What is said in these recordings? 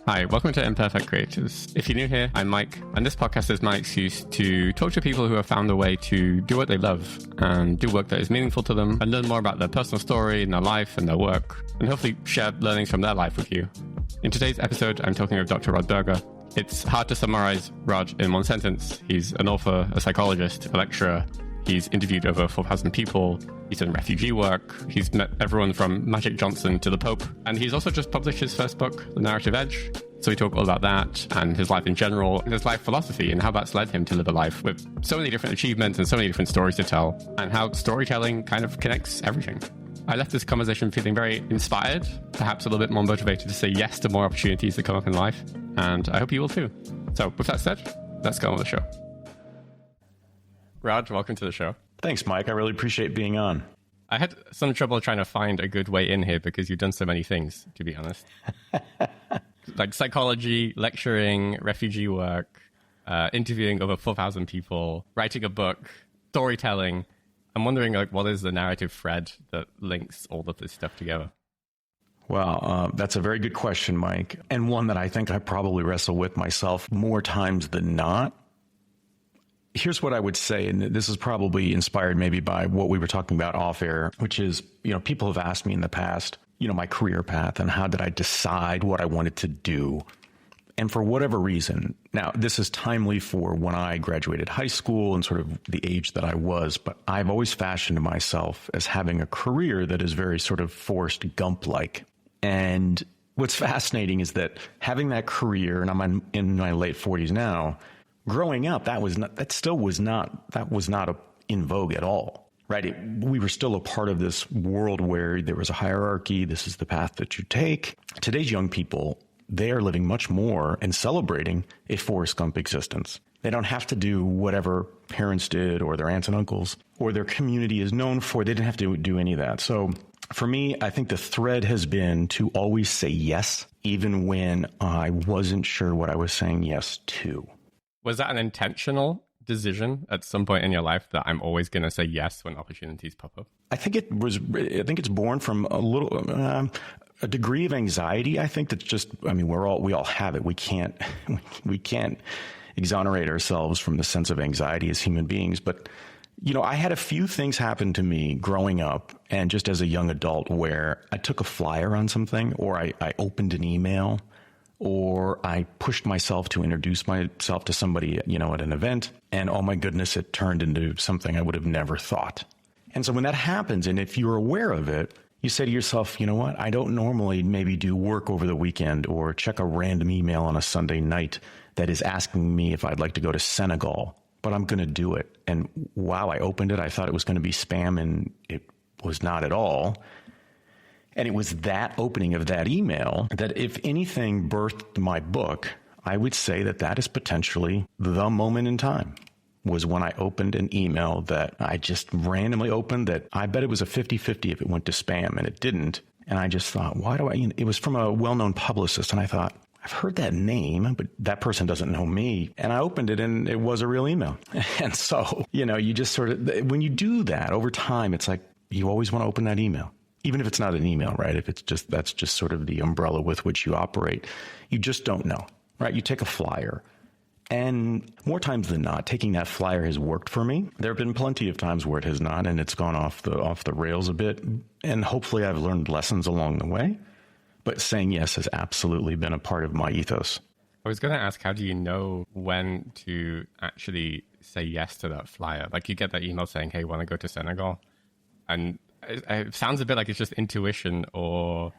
Hi, welcome to Imperfect Creatives. If you're new here, I'm Mike, and this podcast is my excuse to talk to people who have found a way to do what they love and do work that is meaningful to them and learn more about their personal story and their life and their work, and hopefully share learnings from their life with you. In today's episode, I'm talking with Dr. Berger. It's hard to summarize Raj in one sentence. He's an author, a psychologist, a lecturer. He's interviewed over 4,000 people. He's done refugee work. He's met everyone from Magic Johnson to the Pope. And he's also just published his first book, The Narrative Edge. So we talk all about that and his life in general and his life philosophy and how that's led him to live a life with so many different achievements and so many different stories to tell and how storytelling kind of connects everything. I left this conversation feeling very inspired, perhaps a little bit more motivated to say yes to more opportunities that come up in life. And I hope you will too. So with that said, let's go on with the show. Raj, welcome to the show. Thanks, Mike. I really appreciate being on. I had some trouble trying to find a good way in here because you've done so many things, to be honest. Like psychology, lecturing, refugee work, interviewing over 4,000 people, writing a book, storytelling. I'm wondering, what is the narrative thread that links all of this stuff together? Well, that's a very good question, Mike, and one that I think I probably wrestle with myself more times than not. Here's what I would say, and this is probably inspired maybe by what we were talking about off air, which is, people have asked me in the past, my career path and how did I decide what I wanted to do? And for whatever reason, now this is timely for when I graduated high school and sort of the age that I was, but I've always fashioned myself as having a career that is very sort of Forrest Gump-like. And what's fascinating is that having that career, and I'm in my late 40s now, growing up, that was not in vogue at all, right? We were still a part of this world where there was a hierarchy. This is the path that you take. Today's young people, they are living much more and celebrating a Forrest Gump existence. They don't have to do whatever parents did or their aunts and uncles or their community is known for. They didn't have to do any of that. So for me, I think the thread has been to always say yes, even when I wasn't sure what I was saying yes to. Was that an intentional decision at some point in your life that I'm always going to say yes when opportunities pop up? I think it's born from a degree of anxiety. I think that's just, we all have it. We can't exonerate ourselves from the sense of anxiety as human beings. But, I had a few things happen to me growing up and just as a young adult where I took a flyer on something or I opened an email or I pushed myself to introduce myself to somebody, at an event, and oh my goodness, it turned into something I would have never thought. And so when that happens, and if you're aware of it, you say to yourself, you know what, I don't normally maybe do work over the weekend or check a random email on a Sunday night that is asking me if I'd like to go to Senegal, but I'm going to do it. And wow, I opened it. I thought it was going to be spam, and it was not at all. And it was that opening of that email that, if anything, birthed my book. I would say that is potentially the moment in time, was when I opened an email that I just randomly opened that I bet it was a 50-50 if it went to spam, and it didn't. And I just thought, it was from a well-known publicist. And I thought, I've heard that name, but that person doesn't know me. And I opened it and it was a real email. And so, you just sort of, when you do that over time, it's like you always want to open that email. Even if it's not an email, right? If it's just, that's just sort of the umbrella with which you operate. You just don't know, right? You take a flyer, and more times than not, taking that flyer has worked for me. There have been plenty of times where it has not, and it's gone off the rails a bit. And hopefully I've learned lessons along the way. But saying yes has absolutely been a part of my ethos. I was going to ask, how do you know when to actually say yes to that flyer? Like, you get that email saying, hey, want to go to Senegal? And it sounds a bit like it's just intuition, or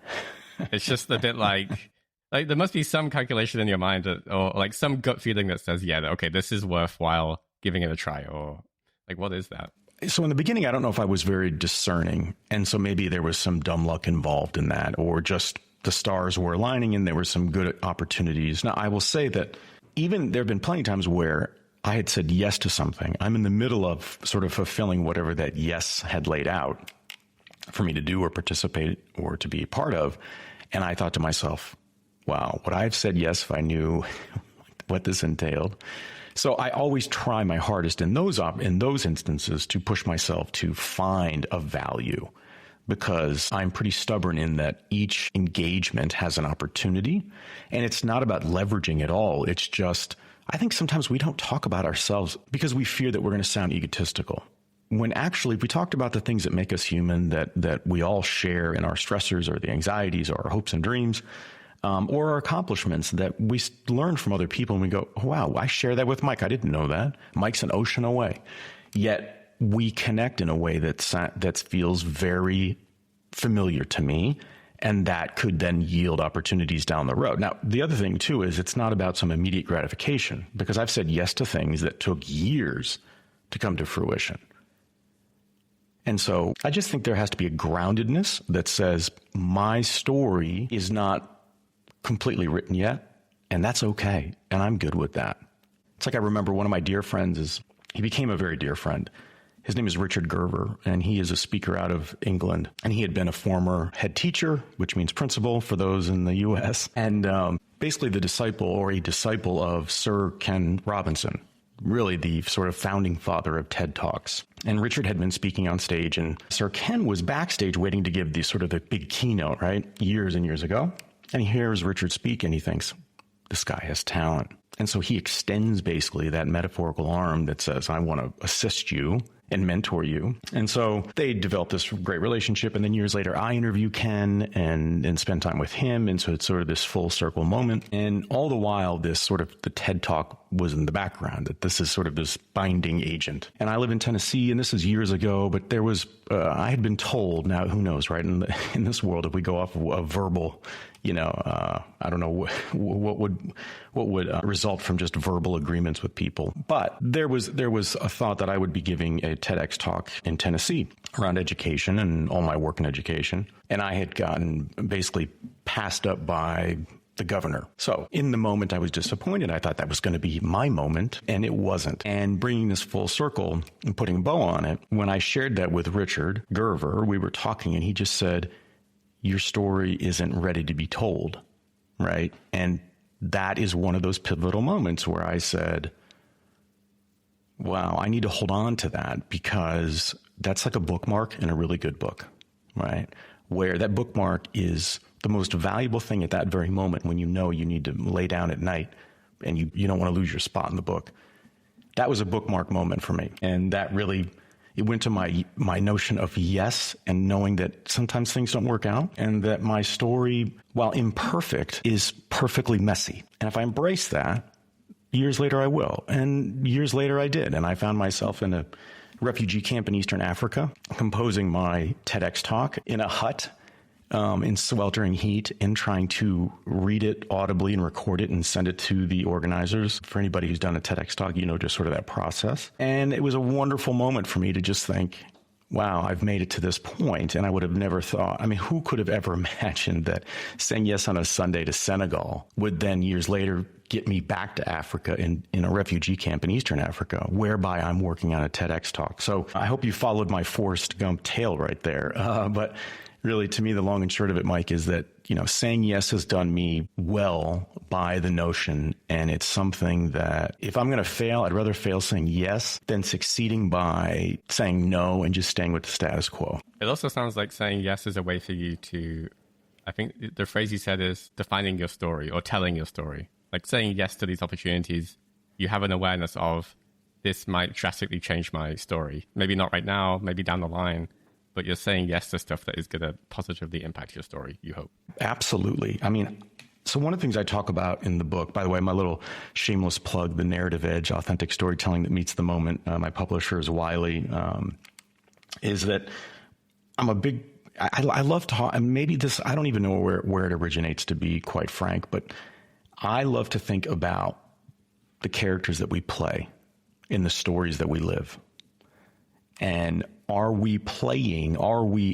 it's just a bit like there must be some calculation in your mind or like some gut feeling that says, yeah, okay, this is worthwhile giving it a try, or like, what is that? So in the beginning, I don't know if I was very discerning. And so maybe there was some dumb luck involved in that, or just the stars were aligning and there were some good opportunities. Now, I will say that even there have been plenty of times where I had said yes to something. I'm in the middle of sort of fulfilling whatever that yes had laid out for me to do or participate or to be a part of. And I thought to myself, wow, would I have said yes if I knew what this entailed? So I always try my hardest in those instances to push myself to find a value because I'm pretty stubborn in that each engagement has an opportunity, and it's not about leveraging at all. It's just, I think sometimes we don't talk about ourselves because we fear that we're going to sound egotistical. When actually, if we talked about the things that make us human, that we all share in our stressors or the anxieties or our hopes and dreams, or our accomplishments that we learn from other people, and we go, oh, wow, I share that with Mike. I didn't know that. Mike's an ocean away. Yet we connect in a way that feels very familiar to me, and that could then yield opportunities down the road. Now, the other thing, too, is it's not about some immediate gratification, because I've said yes to things that took years to come to fruition. And so I just think there has to be a groundedness that says my story is not completely written yet, and that's okay, and I'm good with that. It's like I remember one of my dear friends he became a very dear friend. His name is Richard Berger, and he is a speaker out of England. And he had been a former head teacher, which means principal for those in the U.S., and basically a disciple of Sir Ken Robinson, really the sort of founding father of TED Talks. And Richard had been speaking on stage, and Sir Ken was backstage waiting to give the big keynote, right, years and years ago. And he hears Richard speak, and he thinks, this guy has talent. And so he extends basically that metaphorical arm that says, I want to assist you and mentor you. And so they developed this great relationship. And then years later, I interview Ken and spend time with him. And so it's sort of this full circle moment. And all the while, this sort of the TED Talk was in the background, that this is sort of this binding agent. And I live in Tennessee, and this is years ago, but there was, I had been told, now who knows, right? In this world, if we go off of a verbal, I don't know what would result from just verbal agreements with people. But there was a thought that I would be giving a TEDx talk in Tennessee around education and all my work in education. And I had gotten basically passed up by the governor. So in the moment, I was disappointed. I thought that was going to be my moment, and it wasn't. And bringing this full circle and putting a bow on it, when I shared that with Richard Berger, we were talking, and he just said, your story isn't ready to be told, right? And that is one of those pivotal moments where I said, wow, I need to hold on to that, because that's like a bookmark in a really good book, right? Where that bookmark is the most valuable thing at that very moment when you know you need to lay down at night and you don't want to lose your spot in the book. That was a bookmark moment for me. And that really, it went to my notion of yes, and knowing that sometimes things don't work out, and that my story, while imperfect, is perfectly messy. And if I embrace that, years later I will. And years later I did. And I found myself in a refugee camp in Eastern Africa, composing my TEDx talk in a hut in sweltering heat, and trying to read it audibly and record it and send it to the organizers. For anybody who's done a TEDx talk, just sort of that process. And it was a wonderful moment for me to just think, wow, I've made it to this point. And I would have never thought, who could have ever imagined that saying yes on a Sunday to Senegal would then years later get me back to Africa in a refugee camp in Eastern Africa, whereby I'm working on a TEDx talk. So I hope you followed my Forrest Gump tale right there. But really, to me, the long and short of it, Mike, is that, saying yes has done me well by the notion. And it's something that if I'm going to fail, I'd rather fail saying yes than succeeding by saying no and just staying with the status quo. It also sounds like saying yes is a way for you to, I think the phrase you said is defining your story or telling your story. Like saying yes to these opportunities, you have an awareness of this might drastically change my story. Maybe not right now, maybe down the line. But you're saying yes to stuff that is going to positively impact your story, you hope. Absolutely. So one of the things I talk about in the book, by the way, my little shameless plug, The Narrative Edge, Authentic Storytelling That Meets the Moment, my publisher is Wiley, is that I'm a big, I love to, and maybe this, I don't even know where it originates, to be quite frank, but I love to think about the characters that we play in the stories that we live. And are we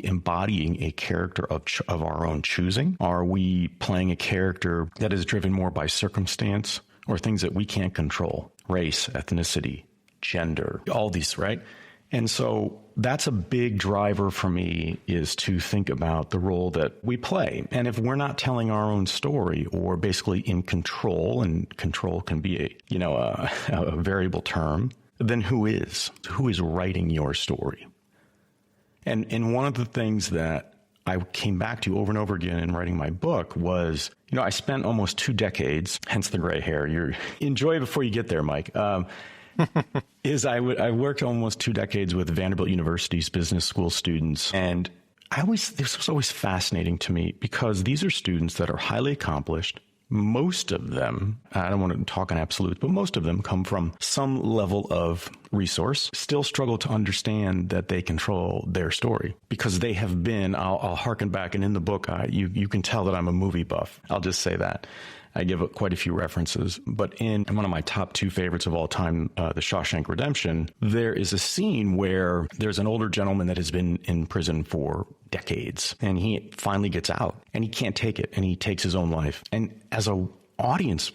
embodying a character of our own choosing? Are we playing a character that is driven more by circumstance or things that we can't control? Race, ethnicity, gender, all these, right? And so that's a big driver for me, is to think about the role that we play. And if we're not telling our own story, or basically in control, and control can be a variable term, then who is writing your story? And one of the things that I came back to over and over again in writing my book was, I spent almost 2 decades, hence the gray hair. Enjoy before you get there, Mike. I worked almost 2 decades with Vanderbilt University's business school students. And this was always fascinating to me because these are students that are highly accomplished. Most of them, I don't want to talk in absolutes, but most of them come from some level of resource, still struggle to understand that they control their story because they have been, I'll harken back, and in the book, you can tell that I'm a movie buff. I'll just say that. I give quite a few references, but in one of my top 2 favorites of all time, The Shawshank Redemption, there is a scene where there's an older gentleman that has been in prison for decades, and he finally gets out, and he can't take it, and he takes his own life. And as a audience,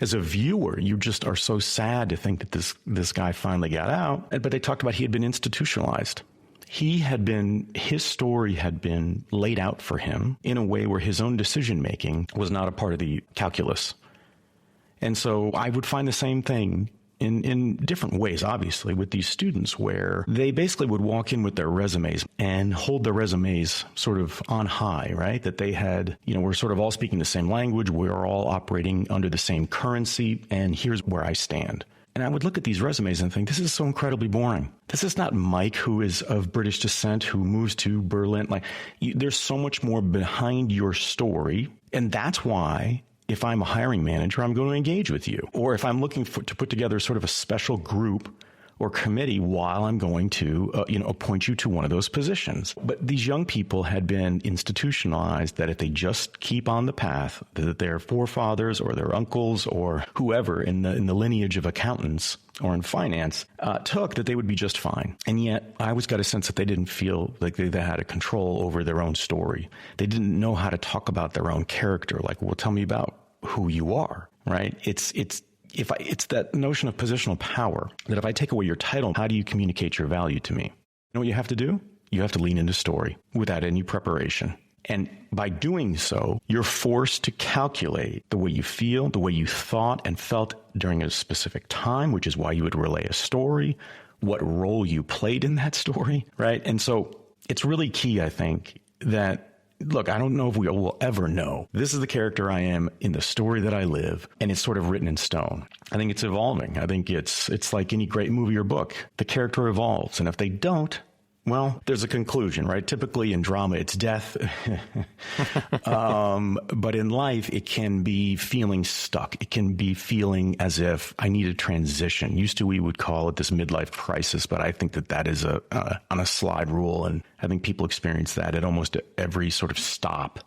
as a viewer, you just are so sad to think that this guy finally got out. But they talked about he had been institutionalized. His story had been laid out for him in a way where his own decision making was not a part of the calculus. And so I would find the same thing in different ways, obviously, with these students where they basically would walk in with their resumes and hold their resumes sort of on high, right? That they had, we're sort of all speaking the same language. We're all operating under the same currency. And here's where I stand. And I would look at these resumes and think, this is so incredibly boring. This is not Mike, who is of British descent, who moves to Berlin. There's so much more behind your story. And that's why, if I'm a hiring manager, I'm going to engage with you. Or if I'm looking to put together sort of a special group or committee while I'm going to, appoint you to one of those positions. But these young people had been institutionalized that if they just keep on the path that their forefathers or their uncles or whoever in the lineage of accountants or in finance took, that they would be just fine. And yet I always got a sense that they didn't feel like they had a control over their own story. They didn't know how to talk about their own character. Like, well, tell me about who you are, right? It's that notion of positional power, that if I take away your title, how do you communicate your value to me? You know what you have to do? You have to lean into story without any preparation. And by doing so, you're forced to calculate the way you feel, the way you thought and felt during a specific time, which is why you would relay a story, what role you played in that story, right? And so it's really key, I think, that look, I don't know if we will ever know. This is the character I am in the story that I live, and it's sort of written in stone. I think it's evolving. I think it's like any great movie or book. The character evolves, and if they don't, well, there's a conclusion, right? Typically in drama, it's death. But in life, it can be feeling stuck. It can be feeling as if I need a transition. Used to, we would call it this midlife crisis, but I think that is on a slide rule. And I think people experience that at almost every sort of stop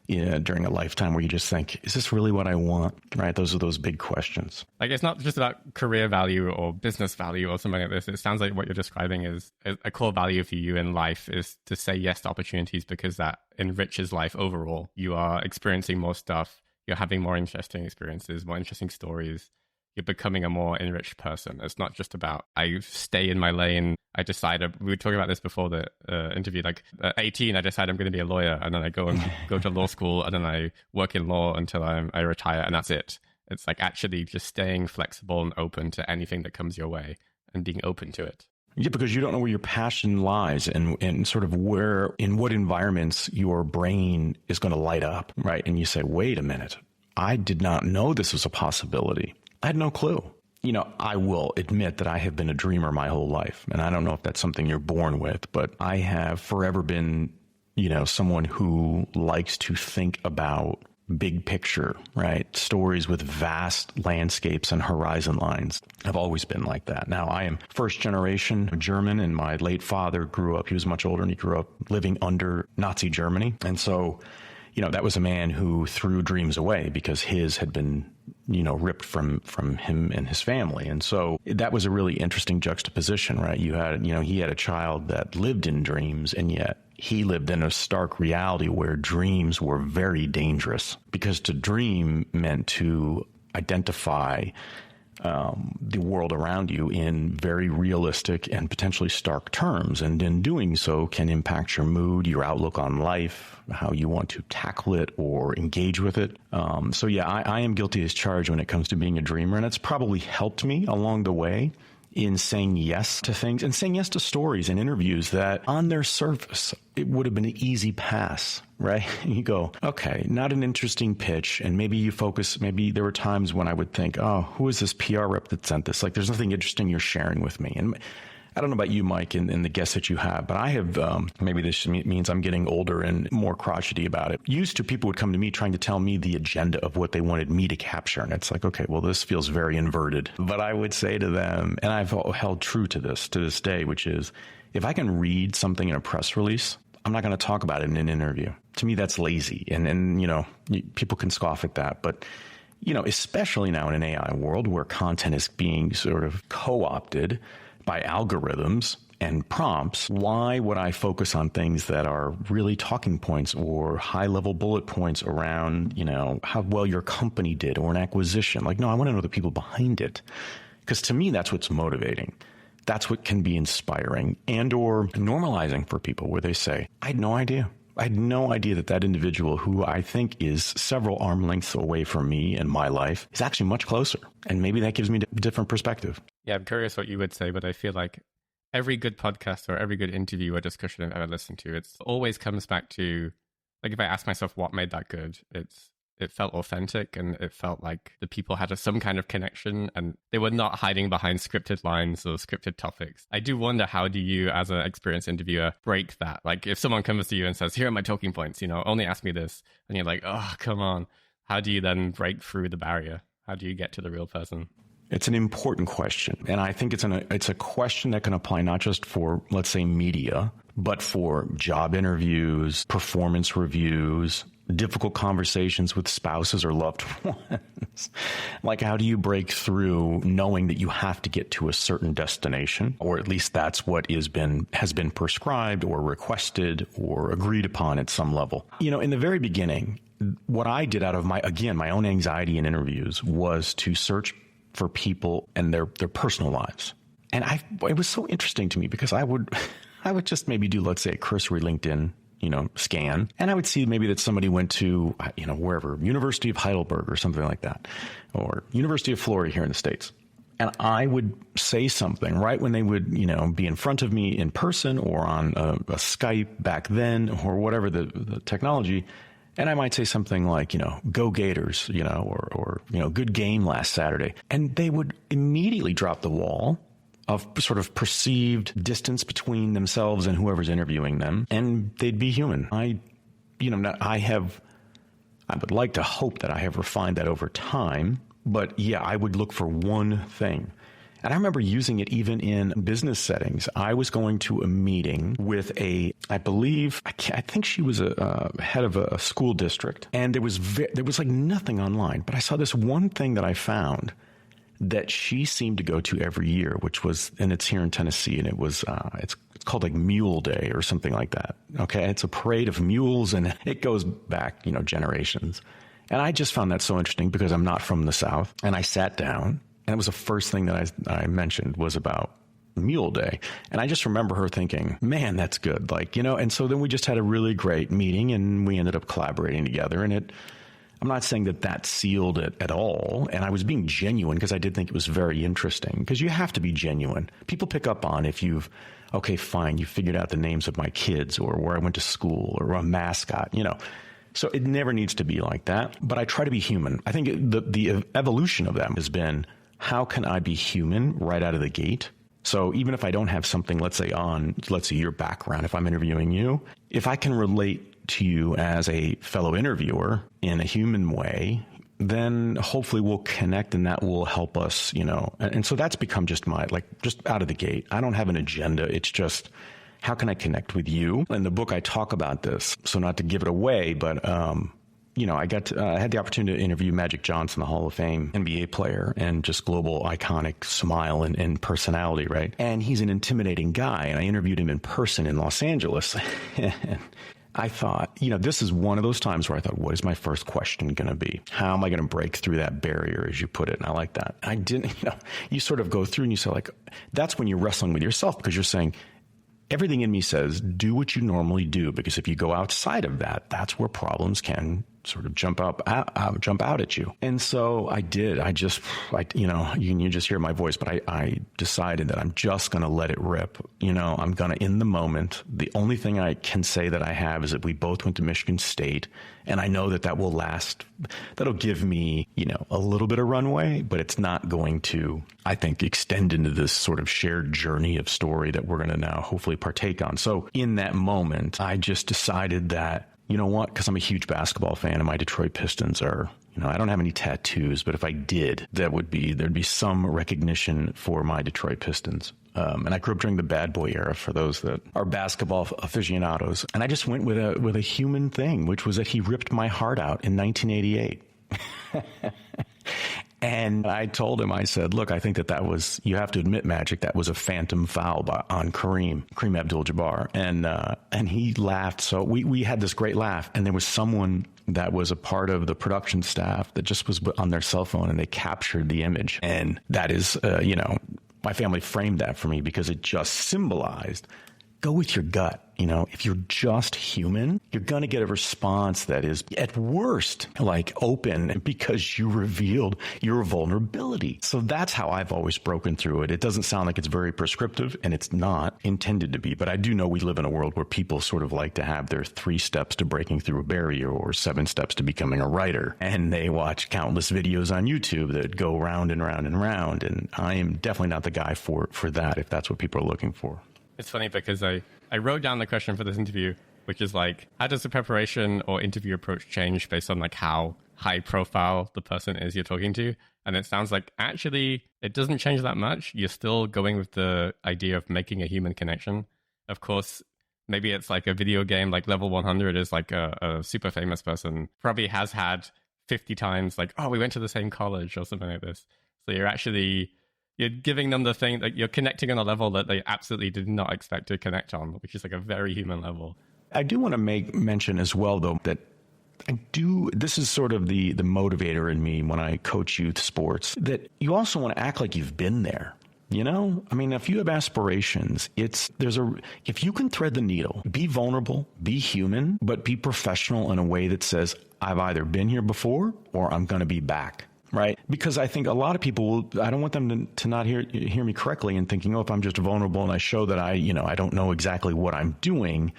during a lifetime where you just think, is this really what I want? Right? Those are those big questions. Like, it's not just about career value or business value or something like this. It sounds like what you're describing is a core value for you in life is to say yes to opportunities because that enriches life overall. You are experiencing more stuff. You're having more interesting experiences, more interesting stories. You're becoming a more enriched person. It's not just about, I stay in my lane. I decide, we were talking about this before the interview, like at 18, I decide I'm going to be a lawyer, and then I go to law school, and then I work in law until I retire, and that's it. It's like actually just staying flexible and open to anything that comes your way and being open to it. Yeah, because you don't know where your passion lies and sort of where, in what environments your brain is going to light up, right? And you say, wait a minute, I did not know this was a possibility. I had no clue. I will admit that I have been a dreamer my whole life. And I don't know if that's something you're born with, but I have forever been, someone who likes to think about big picture, right? Stories with vast landscapes and horizon lines. I've always been like that. Now, I am first generation German, and my late father he was much older, and he grew up living under Nazi Germany. And so, that was a man who threw dreams away because his had been, ripped from him and his family. And so that was a really interesting juxtaposition, right? You had, he had a child that lived in dreams, and yet he lived in a stark reality where dreams were very dangerous, because to dream meant to identify the world around you in very realistic and potentially stark terms. And in doing so can impact your mood, your outlook on life, how you want to tackle it or engage with it. So yeah, I am guilty as charged when it comes to being a dreamer. And it's probably helped me along the way in saying yes to things and saying yes to stories and interviews that on their surface, it would have been an easy pass, right? And you go, okay, not an interesting pitch. And maybe you focus, maybe there were times when I would think, oh, who is this PR rep that sent this? Like, there's nothing interesting you're sharing with me. And I don't know about you, Mike, and the guests that you have, but I have, maybe this means I'm getting older and more crotchety about it. Used to, people would come to me trying to tell me the agenda of what they wanted me to capture. And it's like, okay, well, this feels very inverted. But I would say to them, and I've held true to this day, which is, if I can read something in a press release, I'm not going to talk about it in an interview. To me, that's lazy. And people can scoff at that. But, especially now in an AI world where content is being sort of co-opted by algorithms and prompts, why would I focus on things that are really talking points or high-level bullet points around, how well your company did or an acquisition? Like, no, I want to know the people behind it. Because to me, that's what's motivating. That's what can be inspiring and or normalizing for people, where they say, I had no idea. I had no idea that individual, who I think is several arm lengths away from me and my life, is actually much closer. And maybe that gives me a different perspective. Yeah, I'm curious what you would say, but I feel like every good podcast or every good interview or discussion I've ever listened to, it always comes back to, like, if I ask myself what made that good, it felt authentic, and it felt like the people had some kind of connection, and they were not hiding behind scripted lines or scripted topics. I do wonder, how do you, as an experienced interviewer, break that? Like, if someone comes to you and says, here are my talking points, only ask me this, and you're like, oh, come on. How do you then break through the barrier? How do you get to the real person? It's an important question. And I think it's a question that can apply not just for, let's say, media, but for job interviews, performance reviews, difficult conversations with spouses or loved ones. Like, how do you break through knowing that you have to get to a certain destination, or at least that's what has been prescribed or requested or agreed upon at some level? In the very beginning, what I did out of my own anxiety in interviews was to search for people and their personal lives. And it was so interesting to me, because I would just maybe do, let's say, a cursory LinkedIn scan. And I would see maybe that somebody went to, wherever, University of Heidelberg or something like that, or University of Florida here in the States. And I would say something right when they would, be in front of me in person or on a Skype back then, or whatever the technology. And I might say something like, go Gators, or good game last Saturday. And they would immediately drop the wall of sort of perceived distance between themselves and whoever's interviewing them, and they'd be human. I would like to hope that I have refined that over time, but yeah, I would look for one thing. And I remember using it even in business settings. I was going to a meeting with I think she was a head of a school district, and there was like nothing online, but I saw this one thing that I found that she seemed to go to every year, and it's here in Tennessee, and it was, it's called like Mule Day or something like that. Okay. It's a parade of mules, and it goes back, generations. And I just found that so interesting, because I'm not from the South, and I sat down, and it was the first thing that I mentioned was about Mule Day. And I just remember her thinking, man, that's good. And so then we just had a really great meeting, and we ended up collaborating together, and I'm not saying that sealed it at all. And I was being genuine, because I did think it was very interesting, because you have to be genuine. People pick up on if you figured out the names of my kids, or where I went to school, or a mascot, So it never needs to be like that. But I try to be human. I think the evolution of that has been, how can I be human right out of the gate? So even if I don't have something, let's say your background, if I'm interviewing you, if I can relate to you as a fellow interviewer in a human way, then hopefully we'll connect, and that will help us, and so that's become just just out of the gate. I don't have an agenda. It's just, how can I connect with you? In the book, I talk about this. So not to give it away, but, I had the opportunity to interview Magic Johnson, the Hall of Fame NBA player, and just global iconic smile and personality, right? And he's an intimidating guy. And I interviewed him in person in Los Angeles. I thought, this is one of those times where I thought, what is my first question going to be? How am I going to break through that barrier, as you put it? And I like that. I didn't, you sort of go through and you say, that's when you're wrestling with yourself, because you're saying, everything in me says, do what you normally do, because if you go outside of that, that's where problems can sort of jump out at you. And so I did. You just hear my voice, but I decided that I'm just going to let it rip. I'm going to, in the moment, the only thing I can say that I have is that we both went to Michigan State, and I know that will last. That'll give me, a little bit of runway, but it's not going to, I think, extend into this sort of shared journey of story that we're going to now hopefully partake on. So in that moment, I just decided that, you know what, because I'm a huge basketball fan and my Detroit Pistons are, I don't have any tattoos, but if I did, there'd be some recognition for my Detroit Pistons. And I grew up during the bad boy era, for those that are basketball aficionados. And I just went with a human thing, which was that he ripped my heart out in 1988. And I told him, I said, look, I think that was, you have to admit, Magic, that was a phantom foul on Kareem Abdul-Jabbar. And he laughed. So we had this great laugh. And there was someone that was a part of the production staff that just was on their cell phone, and they captured the image. And that is, my family framed that for me because it just symbolized, go with your gut. If you're just human, you're going to get a response that is at worst like open because you revealed your vulnerability. So that's how I've always broken through it. It doesn't sound like it's very prescriptive, and it's not intended to be. But I do know we live in a world where people sort of like to have their 3 steps to breaking through a barrier or 7 steps to becoming a writer. And they watch countless videos on YouTube that go round and round and round. And I am definitely not the guy for that, if that's what people are looking for. It's funny because I wrote down the question for this interview, which is like, how does the preparation or interview approach change based on like how high profile the person is you're talking to? And it sounds like actually it doesn't change that much. You're still going with the idea of making a human connection. Of course, maybe it's like a video game, like level 100 is like a super famous person probably has had 50 times like, oh, we went to the same college or something like this. So you're giving them the thing that you're connecting on a level that they absolutely did not expect to connect on, which is like a very human level. I do want to make mention as well, though, that this is sort of the motivator in me when I coach youth sports, that you also want to act like you've been there. I mean, if you have aspirations, if you can thread the needle, be vulnerable, be human, but be professional in a way that says, I've either been here before or I'm going to be back. Right. Because I think a lot of people I don't want them to not hear me correctly and thinking, oh, if I'm just vulnerable and I show that I don't know exactly what I'm doing.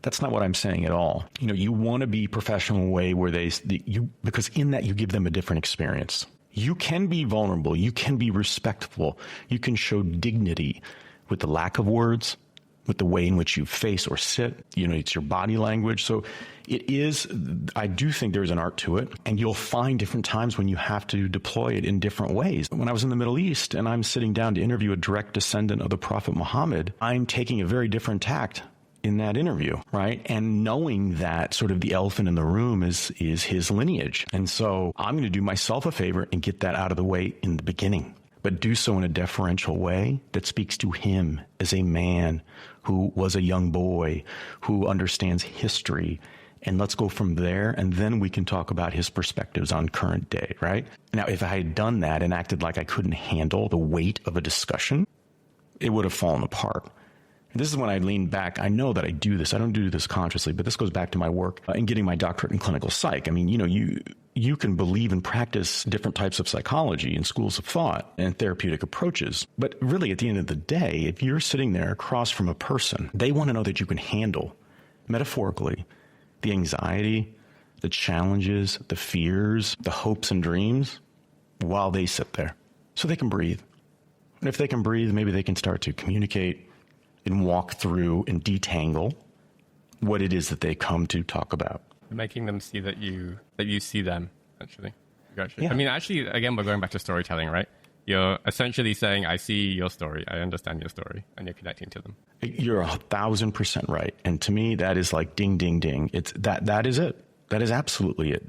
That's not what I'm saying at all. You want to be professional in a way where because in that you give them a different experience. You can be vulnerable. You can be respectful. You can show dignity with the lack of words, with the way in which you face or sit. It's your body language. So I do think there's an art to it, and you'll find different times when you have to deploy it in different ways. When I was in the Middle East and I'm sitting down to interview a direct descendant of the Prophet Muhammad, I'm taking a very different tact in that interview, right? And knowing that sort of the elephant in the room is his lineage. And so I'm going to do myself a favor and get that out of the way in the beginning, but do so in a deferential way that speaks to him as a man who was a young boy, who understands history. And let's go from there, and then we can talk about his perspectives on current day, right? Now, if I had done that and acted like I couldn't handle the weight of a discussion, it would have fallen apart. And this is when I lean back. I know that I do this. I don't do this consciously, but this goes back to my work in getting my doctorate in clinical psych. I mean, you can believe and practice different types of psychology and schools of thought and therapeutic approaches. But really, at the end of the day, if you're sitting there across from a person, they want to know that you can handle, metaphorically, the anxiety, the challenges, the fears, the hopes and dreams while they sit there so they can breathe. And if they can breathe, maybe they can start to communicate and walk through and detangle what it is that they come to talk about. Making them see that you see them, actually. Gotcha. Yeah. I mean, actually, again, we're going back to storytelling, right? You're essentially saying, I see your story, I understand your story, and you're connecting to them. You're 1,000% right. And to me, that is like ding, ding, ding. That is it. That is absolutely it.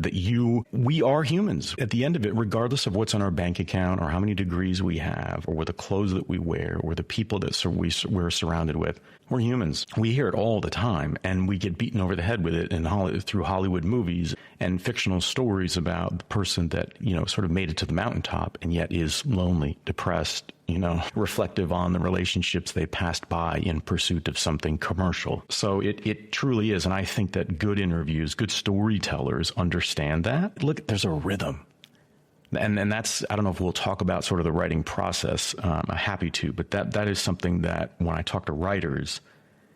We are humans. At the end of it, regardless of what's on our bank account or how many degrees we have or the clothes that we wear or the people that we're surrounded with, we're humans. We hear it all the time, and we get beaten over the head with it through Hollywood movies and fictional stories about the person that, sort of made it to the mountaintop and yet is lonely, depressed, reflective on the relationships they passed by in pursuit of something commercial. So it truly is. And I think that good interviews, good storytellers understand that. Look, there's a rhythm. And that's, I don't know if we'll talk about sort of the writing process. I'm happy to, but that is something that when I talk to writers,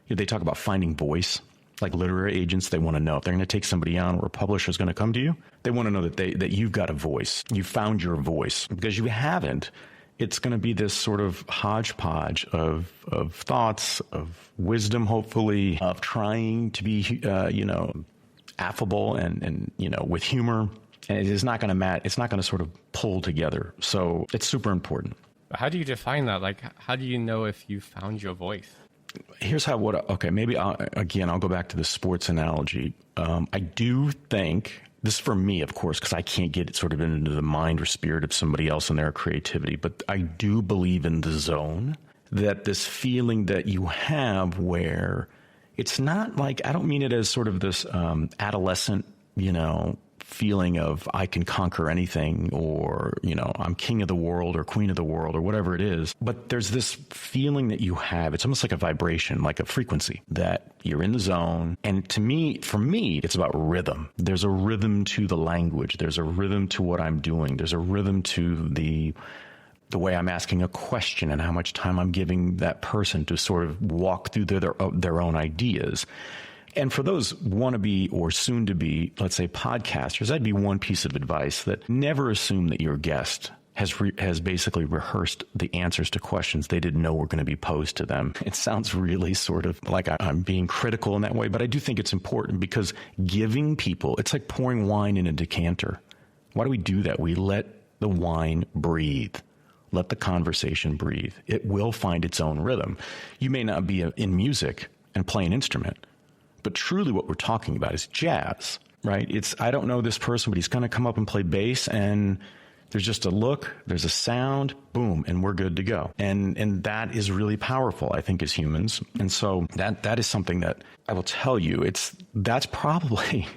they talk about finding voice. Like literary agents, they want to know if they're going to take somebody on or a publisher is going to come to you. They want to know that you've got a voice. You found your voice. Because you haven't, it's going to be this sort of hodgepodge of thoughts, of wisdom, hopefully, of trying to be, affable and with humor. And it is not going to match. It's not going to sort of pull together. So it's super important. How do you define that? Like, how do you know if you found your voice? Here's how, maybe I'll go back to the sports analogy. I do think, this is for me, of course, because I can't get sort of into the mind or spirit of somebody else and their creativity, but I do believe in the zone, that this feeling that you have where it's not like, I don't mean it as sort of this adolescent, feeling of I can conquer anything or, I'm king of the world or queen of the world or whatever it is. But there's this feeling that you have. It's almost like a vibration, like a frequency that you're in the zone. And for me, it's about rhythm. There's a rhythm to the language. There's a rhythm to what I'm doing. There's a rhythm to the way I'm asking a question and how much time I'm giving that person to sort of walk through their own ideas. And for those wannabe or soon to be, let's say, podcasters, that'd be one piece of advice, that never assume that your guest has basically rehearsed the answers to questions they didn't know were going to be posed to them. It sounds really sort of like I'm being critical in that way, but I do think it's important because giving people, it's like pouring wine in a decanter. Why do we do that? We let the wine breathe. Let the conversation breathe. It will find its own rhythm. You may not be in music and play an instrument, but truly what we're talking about is jazz, right? I don't know this person, but he's going to come up and play bass, and there's just a look, there's a sound, boom, and we're good to go. And that is really powerful, I think, as humans. And so that is something that I will tell you, that's probably,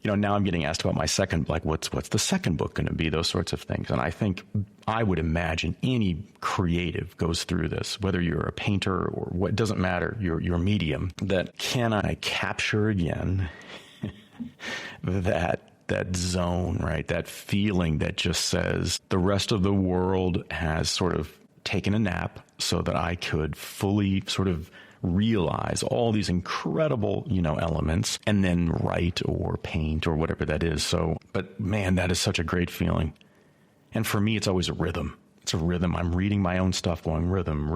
now I'm getting asked about my second, like what's the second book going to be, those sorts of things. And I think I would imagine any creative goes through this, whether you're a painter or what, doesn't matter, your medium, that can I capture again that zone, right? That feeling that just says the rest of the world has sort of taken a nap so that I could fully sort of realize all these incredible, elements and then write or paint or whatever that is. So, but man, that is such a great feeling. And for me, it's always a rhythm. It's a rhythm. I'm reading my own stuff going rhythm,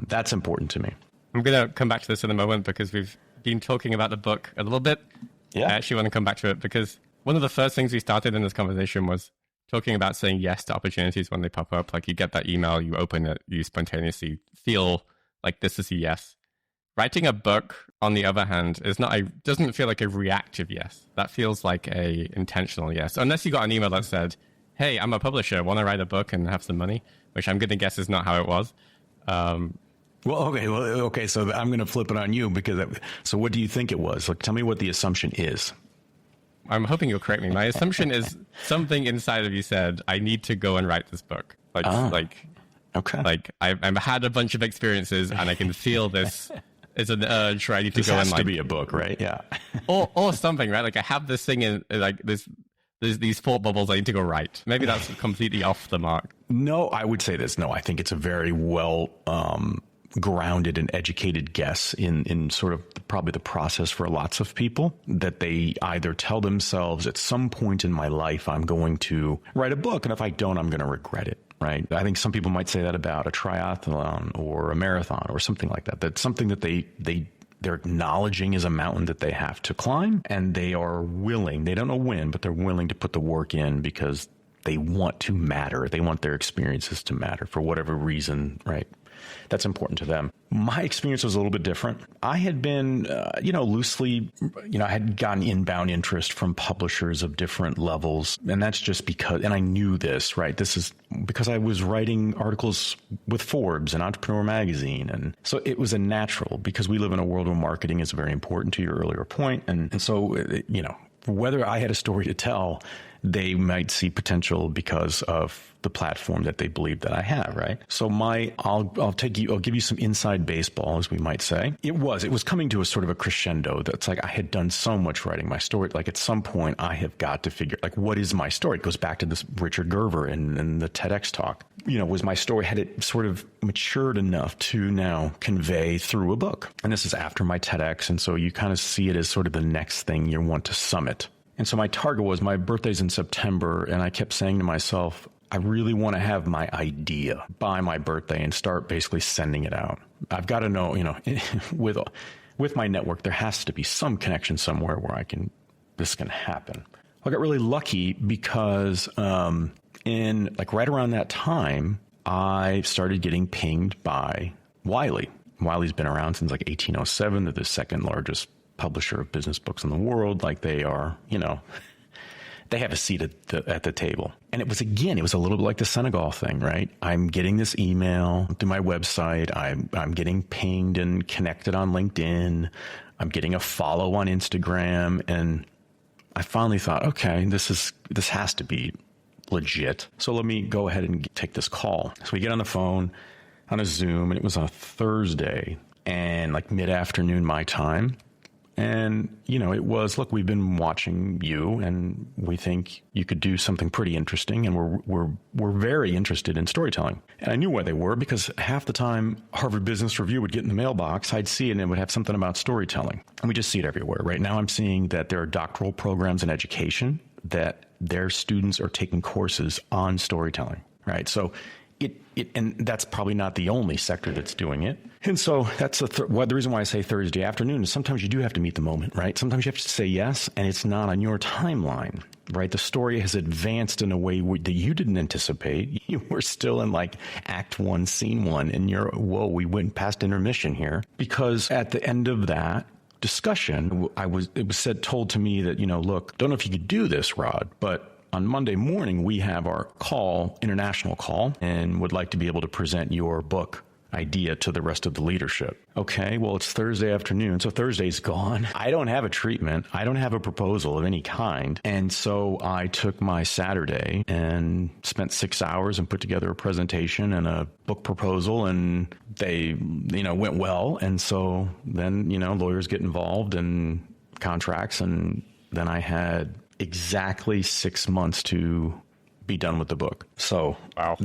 that's important to me. I'm going to come back to this in a moment because we've been talking about the book a little bit. Yeah. I actually want to come back to it because one of the first things we started in this conversation was talking about saying yes to opportunities when they pop up. Like you get that email, you open it, you spontaneously feel like this is a yes. Writing a book, on the other hand, doesn't feel like a reactive yes. That feels like a intentional yes. Unless you got an email that said, hey, I'm a publisher, want to write a book and have some money, which I'm going to guess is not how it was. Okay. So I'm going to flip it on you so what do you think it was? Like, tell me what the assumption is. I'm hoping you'll correct me. My assumption is something inside of you said, I need to go and write this book. Okay. Like I've had a bunch of experiences and I can feel this is an urge where I need to go and to be a book, right? Yeah. or something, right? Like I have this thing in like there's these thought bubbles I need to go write. Maybe that's completely off the mark. No, I would say this. No, I think it's a very well grounded and educated guess in sort of probably the process for lots of people, that they either tell themselves at some point in my life, I'm going to write a book. And if I don't, I'm going to regret it. Right. I think some people might say that about a triathlon or a marathon or something like that. That's something that they're acknowledging is a mountain that they have to climb, and they are willing, they don't know when, but they're willing to put the work in because they want to matter. They want their experiences to matter for whatever reason, right? That's important to them. My experience was a little bit different. I had been, loosely, I had gotten inbound interest from publishers of different levels. And that's just because, and I knew this, right? This is because I was writing articles with Forbes and Entrepreneur Magazine. And so it was a natural, because we live in a world where marketing is very important, to your earlier point. And so, whether I had a story to tell, they might see potential because of the platform that they believe that I have, right? So I'll give you some inside baseball, as we might say. It was coming to a sort of a crescendo. That's like I had done so much writing my story. Like at some point I have got to figure, like, what is my story? It goes back to this Richard Gerver and the TEDx talk. Was my story, had it sort of matured enough to now convey through a book? And this is after my TEDx. And so you kind of see it as sort of the next thing you want to summit. And so my target was, my birthday's in September. And I kept saying to myself, I really want to have my idea by my birthday and start basically sending it out. I've got to know, with my network, there has to be some connection somewhere where this can happen. I got really lucky because in like right around that time, I started getting pinged by Wiley. Wiley's been around since like 1807. They're the second largest publisher of business books in the world. Like they are, they have a seat at the table. And it was a little bit like the Senegal thing, right? I'm getting this email through my website. I'm getting pinged and connected on LinkedIn. I'm getting a follow on Instagram. And I finally thought, okay, this has to be legit. So let me go ahead and take this call. So we get on the phone on a Zoom, and it was on a Thursday and like mid-afternoon my time. And, it was, look, we've been watching you and we think you could do something pretty interesting. And we're very interested in storytelling. And I knew why they were, because half the time Harvard Business Review would get in the mailbox, I'd see it and it would have something about storytelling. And we just see it everywhere. Right now I'm seeing that there are doctoral programs in education that their students are taking courses on storytelling, right? So and that's probably not the only sector that's doing it. And so that's the reason why I say Thursday afternoon is sometimes you do have to meet the moment, right? Sometimes you have to say yes, and it's not on your timeline, right? The story has advanced in a way that you didn't anticipate. You were still in like Act 1, Scene 1, and we went past intermission here. Because at the end of that discussion, it was told to me that, look, don't know if you could do this, Rod, but on Monday morning, we have our international call, and would like to be able to present your book idea to the rest of the leadership. Okay, well, it's Thursday afternoon, so Thursday's gone. I don't have a treatment. I don't have a proposal of any kind. And so I took my Saturday and spent 6 hours and put together a presentation and a book proposal, and they, went well. And so then, lawyers get involved and contracts, and then I had exactly 6 months to be done with the book. So wow,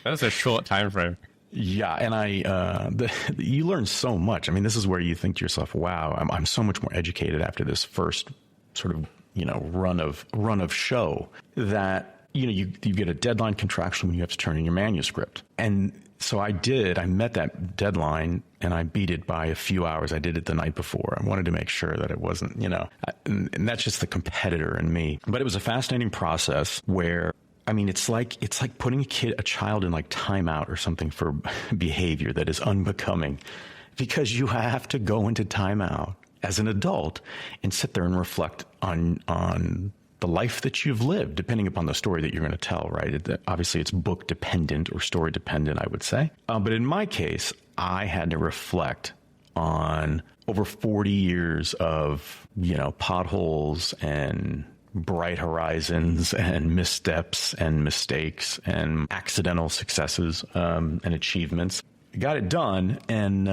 that's a short time frame. Yeah, and you learn so much. I mean, this is where you think to yourself, "Wow, I'm so much more educated after this first sort of run of show." That you get a deadline contractually when you have to turn in your manuscript, and so I did. I met that deadline and I beat it by a few hours. I did it the night before. I wanted to make sure that it wasn't, and that's just the competitor in me. But it was a fascinating process where, I mean, it's like putting a child in like timeout or something for behavior that is unbecoming, because you have to go into timeout as an adult and sit there and reflect on the life that you've lived, depending upon the story that you're going to tell, right? Obviously, it's book dependent or story dependent, I would say. But in my case, I had to reflect on over 40 years of, potholes and bright horizons and missteps and mistakes and accidental successes and achievements. Got it done. And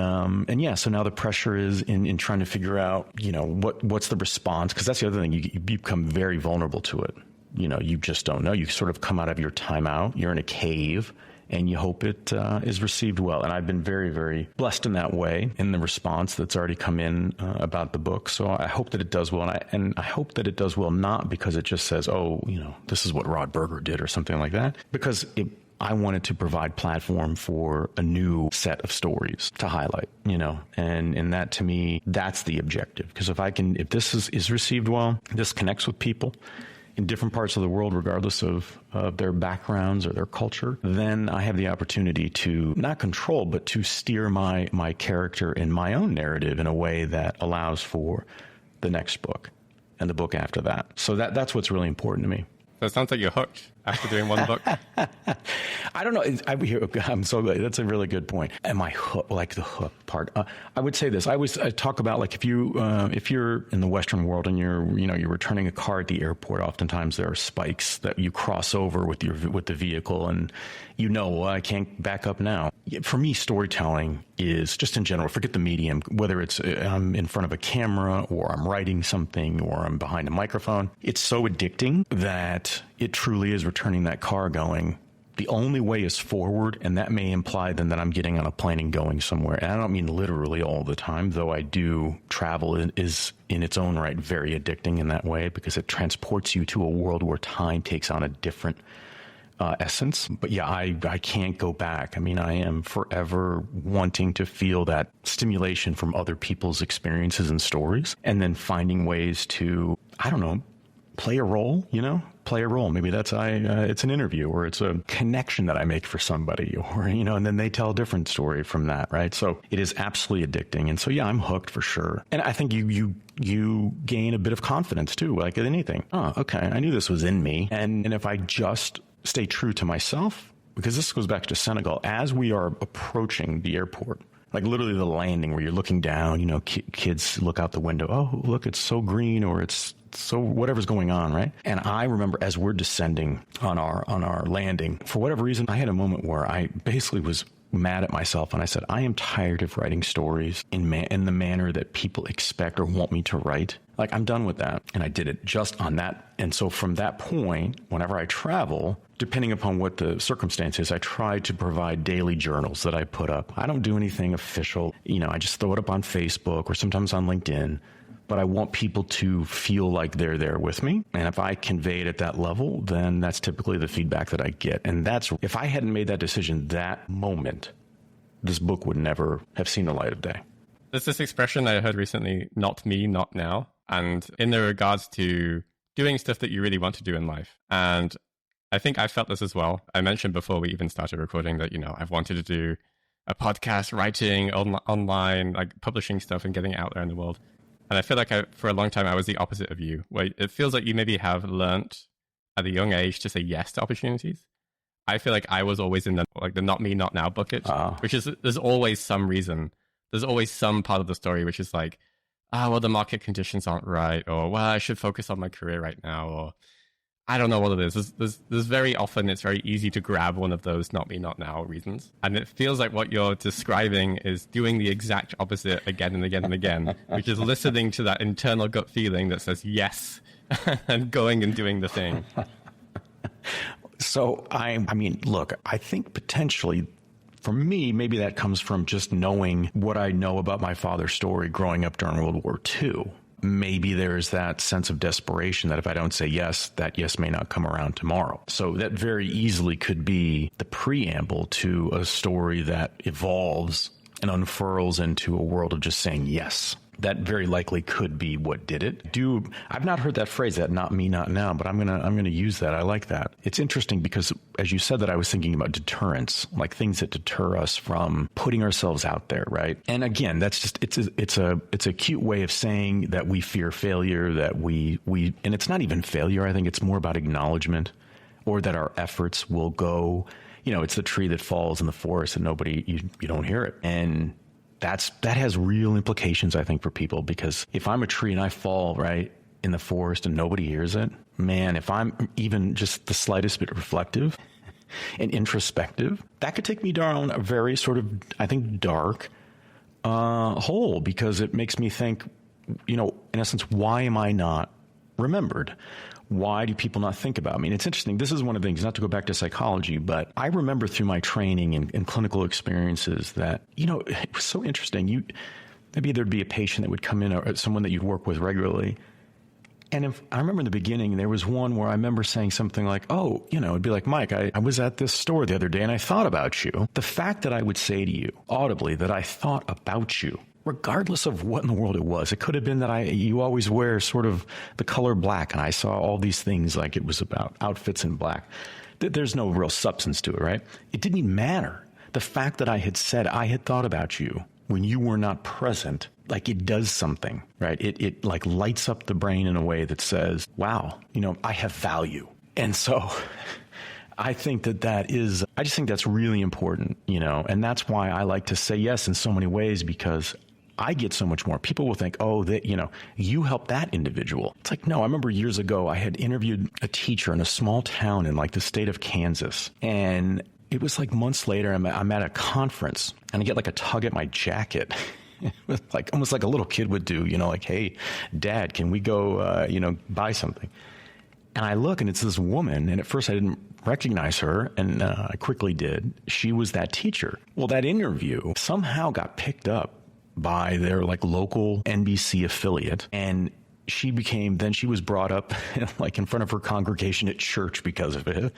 yeah, so now the pressure is in trying to figure out, what's the response? Because that's the other thing. You become very vulnerable to it. You just don't know. You sort of come out of your timeout. You're in a cave and you hope it is received well. And I've been very, very blessed in that way in the response that's already come in about the book. So I hope that it does well. And I hope that it does well, not because it just says, this is what Rod Berger did or something like that, because I wanted to provide platform for a new set of stories to highlight, and that to me, that's the objective. Because if this is received well, this connects with people in different parts of the world, regardless of their backgrounds or their culture, then I have the opportunity to not control, but to steer my character in my own narrative in a way that allows for the next book and the book after that. So that's what's really important to me. So it sounds like you're hooked. after doing one book? I don't know. I'm so glad. That's a really good point. Am I hooked? Like the hook part? I would say this. I talk about like if you're in the Western world and you're returning a car at the airport, oftentimes there are spikes that you cross over with the vehicle, and I can't back up now. For me, storytelling is just in general. Forget the medium, whether it's I'm in front of a camera or I'm writing something or I'm behind a microphone. It's so addicting that it truly is returning that car going, the only way is forward, and that may imply then that I'm getting on a plane and going somewhere. And I don't mean literally all the time, though I do. Travel is in its own right very addicting in that way because it transports you to a world where time takes on a different essence. But yeah, I can't go back. I mean, I am forever wanting to feel that stimulation from other people's experiences and stories, and then finding ways to, I don't know, play a role, Maybe that's it's an interview or it's a connection that I make for somebody or, and then they tell a different story from that, right? So it is absolutely addicting. And so, yeah, I'm hooked for sure. And I think you gain a bit of confidence too, like anything. Oh, okay. I knew this was in me. And if I just stay true to myself, because this goes back to Senegal, as we are approaching the airport, like literally the landing where you're looking down, kids look out the window. Oh, look, it's so green, or it's so whatever's going on, right? And I remember as we're descending on our landing, for whatever reason, I had a moment where I basically was mad at myself, and I said, I am tired of writing stories in the manner that people expect or want me to write. Like, I'm done with that. And I did it just on that. And so from that point, whenever I travel, depending upon what the circumstance is, I try to provide daily journals that I put up. I don't do anything official. I just throw it up on Facebook or sometimes on LinkedIn. But I want people to feel like they're there with me. And if I convey it at that level, then that's typically the feedback that I get. And if I hadn't made that decision that moment, this book would never have seen the light of day. There's this expression I heard recently, not me, not now. And in the regards to doing stuff that you really want to do in life. And I think I felt this as well. I mentioned before we even started recording that, I've wanted to do a podcast, writing online, like publishing stuff and getting it out there in the world. And I feel like for a long time, I was the opposite of you, where it feels like you maybe have learnt at a young age to say yes to opportunities. I feel like I was always in the not me, not now bucket, which is, there's always some reason. There's always some part of the story, which is like, well, the market conditions aren't right, or, well, I should focus on my career right now, or I don't know what it is. There's very often, it's very easy to grab one of those not me, not now reasons. And it feels like what you're describing is doing the exact opposite again and again and again, which is listening to that internal gut feeling that says yes and going and doing the thing. So I mean, look, I think potentially for me, maybe that comes from just knowing what I know about my father's story growing up during World War II. Maybe there's that sense of desperation that if I don't say yes, that yes may not come around tomorrow. So that very easily could be the preamble to a story that evolves and unfurls into a world of just saying yes. That very likely could be what did it. I've not heard that phrase, that not me, not now, but I'm gonna use that. I like that. It's interesting because as you said that, I was thinking about deterrence, like things that deter us from putting ourselves out there, right? And again, that's just it's a cute way of saying that we fear failure, that we and it's not even failure. I think it's more about acknowledgement, or that our efforts will go. It's the tree that falls in the forest and you don't hear it. And that has real implications, I think, for people, because if I'm a tree and I fall right in the forest and nobody hears it, man, if I'm even just the slightest bit reflective and introspective, that could take me down a very sort of, I think, dark hole, because it makes me think, in essence, why am I not remembered? Why do people not think about me? And it's interesting. This is one of the things, not to go back to psychology, but I remember through my training and clinical experiences that, it was so interesting. Maybe there'd be a patient that would come in, or someone that you'd work with regularly. And I remember in the beginning, there was one where I remember saying something like, it'd be like, Mike, I was at this store the other day and I thought about you. The fact that I would say to you audibly that I thought about you, regardless of what in the world it was. It could have been that you always wear sort of the color black, and I saw all these things like it was about outfits in black. There's no real substance to it, right? It didn't even matter. The fact that I had said I had thought about you when you were not present, like it does something, right? It like lights up the brain in a way that says, wow, I have value. And so I think I just think that's really important, and that's why I like to say yes in so many ways, because I get so much more. People will think, oh, that, you helped that individual. It's like, no, I remember years ago, I had interviewed a teacher in a small town in like the state of Kansas. And it was like months later, I'm at a conference and I get like a tug at my jacket. It was like almost like a little kid would do, like, hey, Dad, can we go, buy something? And I look and it's this woman. And at first I didn't recognize her. And I quickly did. She was that teacher. Well, that interview somehow got picked up by their like local NBC affiliate. And she was brought up like in front of her congregation at church because of it.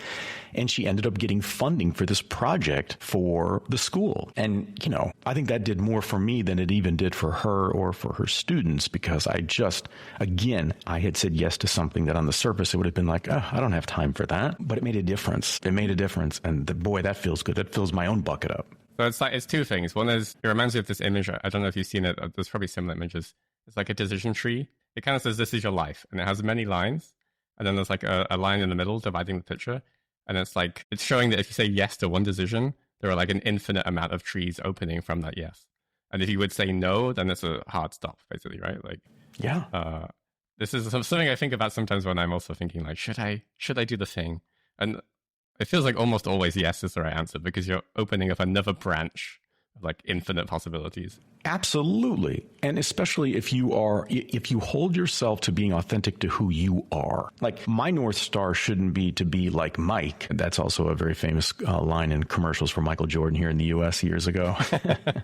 And she ended up getting funding for this project for the school. And, I think that did more for me than it even did for her or for her students, because I had said yes to something that on the surface, it would have been like, oh, I don't have time for that. But it made a difference. And boy, that feels good. That fills my own bucket up. So it's two things. One is, it reminds me of this image. I don't know if you've seen it. There's probably similar images. It's like a decision tree. It kind of says, this is your life. And it has many lines. And then there's like a line in the middle dividing the picture. And it's like, it's showing that if you say yes to one decision, there are like an infinite amount of trees opening from that yes. And if you would say no, then it's a hard stop, basically, right? Like, yeah. This is something I think about sometimes when I'm also thinking like, should I do the thing? And it feels like almost always yes is the right answer, because you're opening up another branch of like infinite possibilities. Absolutely. And especially if you hold yourself to being authentic to who you are. Like, my North Star shouldn't be to be like Mike. That's also a very famous line in commercials for Michael Jordan here in the US years ago.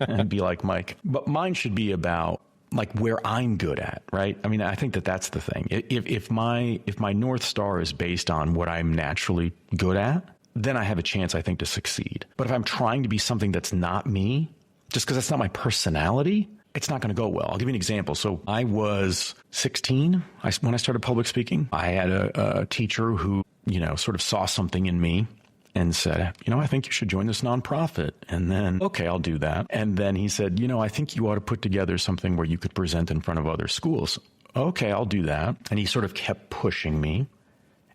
And be like Mike. But mine should be about like where I'm good at, right? I mean, I think that's the thing. If my North Star is based on what I'm naturally good at, then I have a chance, I think, to succeed. But if I'm trying to be something that's not me, just because that's not my personality, it's not going to go well. I'll give you an example. So I was 16 when I started public speaking. I had a teacher who, sort of saw something in me and said, I think you should join this nonprofit. And then, okay, I'll do that. And then he said, I think you ought to put together something where you could present in front of other schools. Okay, I'll do that. And he sort of kept pushing me.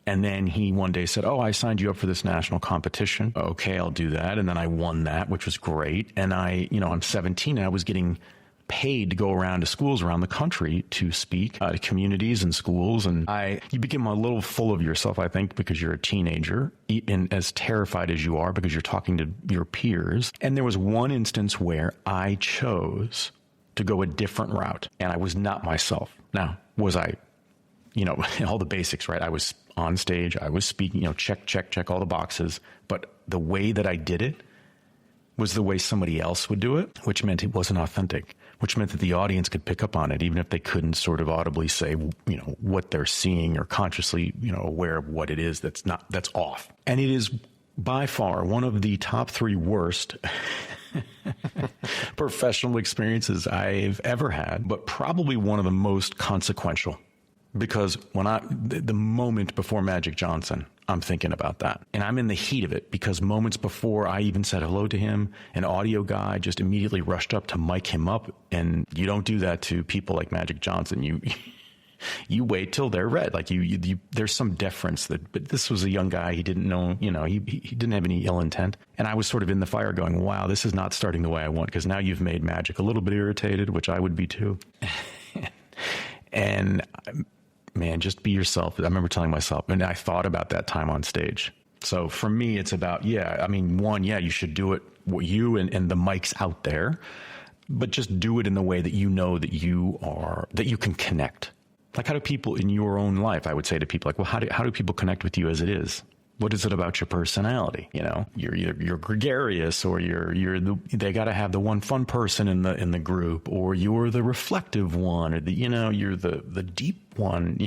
And then he one day said, oh, I signed you up for this national competition. Okay, I'll do that. And then I won that, which was great. And I'm 17 and I was getting paid to go around to schools around the country to speak to communities and schools. And you become a little full of yourself, I think, because you're a teenager and as terrified as you are because you're talking to your peers. And there was one instance where I chose to go a different route and I was not myself. Now, was I, all the basics, right? I was on stage, I was speaking, check all the boxes. But the way that I did it was the way somebody else would do it, which meant it wasn't authentic, which meant that the audience could pick up on it, even if they couldn't sort of audibly say, what they're seeing or consciously, aware of what it is that's off. And it is by far one of the top 3 worst professional experiences I've ever had, but probably one of the most consequential. Because the moment before Magic Johnson, I'm thinking about that. And I'm in the heat of it because moments before I even said hello to him, an audio guy just immediately rushed up to mic him up. And you don't do that to people like Magic Johnson. You wait till they're read. Like there's some deference but this was a young guy. He didn't know, he didn't have any ill intent. And I was sort of in the fire going, wow, this is not starting the way I want, because now you've made Magic a little bit irritated, which I would be too. And man, just be yourself. I remember telling myself, and I thought about that time on stage. So for me, it's about, you should do it, and the mic's out there, but just do it in the way that that you can connect. Like, how do people in your own life, I would say to people, like, well, how do people connect with you as it is? What is it about your personality? You're gregarious, or they got to have the one fun person in the group, or you're the reflective one, or you're the deep one,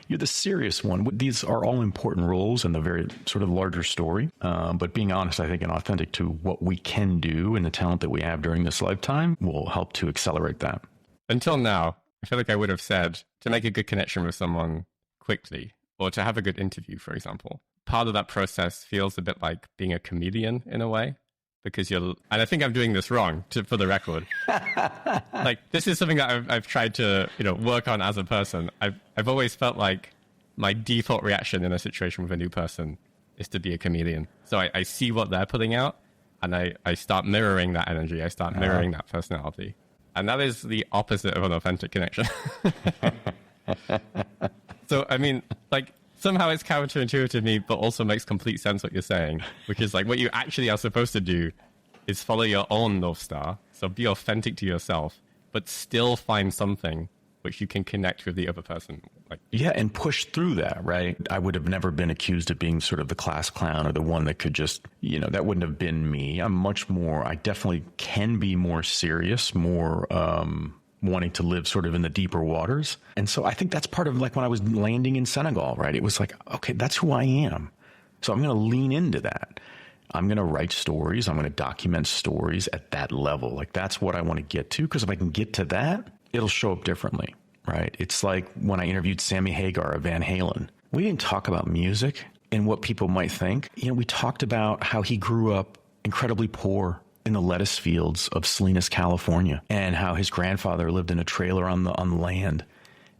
you're the serious one. These are all important roles in the very sort of larger story. But being honest, I think, and authentic to what we can do and the talent that we have during this lifetime will help to accelerate that. Until now, I feel like I would have said to make a good connection with someone quickly, or to have a good interview, for example. Part of that process feels a bit like being a comedian in a way, because and I think I'm doing this wrong for the record. Like, this is something that I've tried to, work on as a person. I've always felt like my default reaction in a situation with a new person is to be a chameleon. So I see what they're putting out, and I start mirroring that energy. I start mirroring that personality. And that is the opposite of an authentic connection. So, I mean, like, somehow it's counterintuitive to me, but also makes complete sense what you're saying, which is like what you actually are supposed to do is follow your own North Star. So be authentic to yourself, but still find something which you can connect with the other person. Like, yeah, and push through that, right? I would have never been accused of being sort of the class clown or the one that could just, that wouldn't have been me. I definitely can be more serious, more wanting to live sort of in the deeper waters. And so I think that's part of like when I was landing in Senegal, right? It was like, okay, that's who I am. So I'm going to lean into that. I'm going to write stories. I'm going to document stories at that level. Like that's what I want to get to, because if I can get to that, it'll show up differently, right? It's like when I interviewed Sammy Hagar of Van Halen. We didn't talk about music and what people might think. We talked about how he grew up incredibly poor in the lettuce fields of Salinas, California, and how his grandfather lived in a trailer on the land.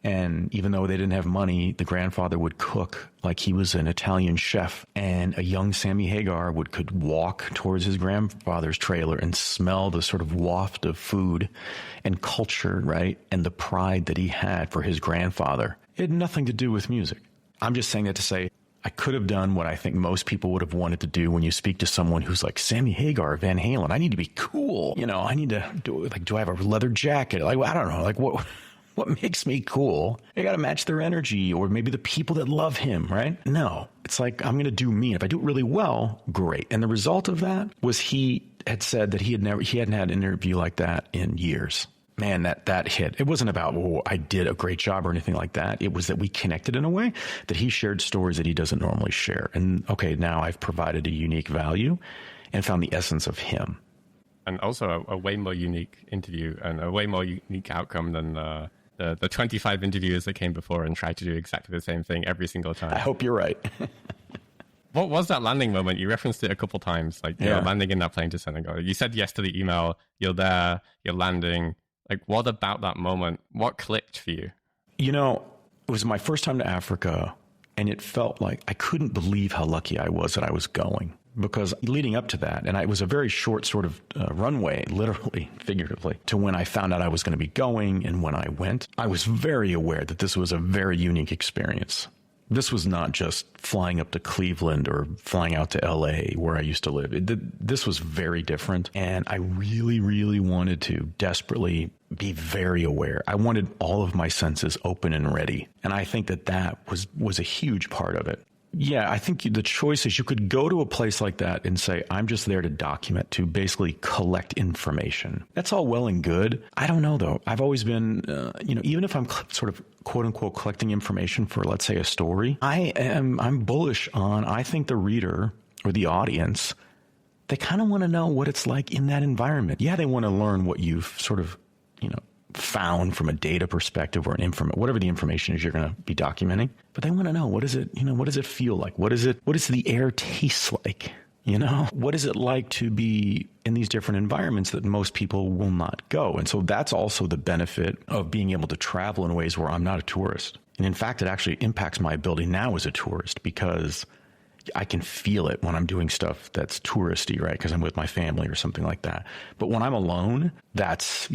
And even though they didn't have money, the grandfather would cook like he was an Italian chef. And a young Sammy Hagar could walk towards his grandfather's trailer and smell the sort of waft of food and culture, right? And the pride that he had for his grandfather. It had nothing to do with music. I'm just saying that to say I could have done what I think most people would have wanted to do when you speak to someone who's like Sammy Hagar, Van Halen. I need to be cool. I need to do I have a leather jacket? Like, I don't know. Like what makes me cool? I got to match their energy, or maybe the people that love him, right? No, it's like, I'm going to do me. If I do it really well, great. And the result of that was he had said that he hadn't had an interview like that in years. Man, that hit. It wasn't about, I did a great job or anything like that. It was that we connected in a way that he shared stories that he doesn't normally share. And okay, now I've provided a unique value and found the essence of him. And also a way more unique interview and a way more unique outcome than the 25 interviewers that came before and tried to do exactly the same thing every single time. I hope you're right. What was that landing moment? You referenced it a couple times, like you're landing in that plane to Senegal. You said yes to the email, you're there, you're landing. Like, what about that moment? What clicked for you? It was my first time to Africa, and it felt like I couldn't believe how lucky I was that I was going. Because leading up to that, and it was a very short sort of runway, literally, figuratively, to when I found out I was going to be going. And when I went, I was very aware that this was a very unique experience. This was not just flying up to Cleveland or flying out to LA where I used to live. This was very different. And I really, really wanted to desperately be very aware. I wanted all of my senses open and ready. And I think that was a huge part of it. Yeah, I think the choice is you could go to a place like that and say, I'm just there to document, to basically collect information. That's all well and good. I don't know, though. I've always been, even if I'm sort of quote unquote collecting information for, let's say, a story, I'm bullish on, I think the reader or the audience, they kind of want to know what it's like in that environment. Yeah, they want to learn what you've sort of, found from a data perspective or whatever the information is you're going to be documenting. But they want to know, what does it feel like? What does the air taste like? What is it like to be in these different environments that most people will not go? And so that's also the benefit of being able to travel in ways where I'm not a tourist. And in fact, it actually impacts my ability now as a tourist, because I can feel it when I'm doing stuff that's touristy, right? Because I'm with my family or something like that. But when I'm alone, that's,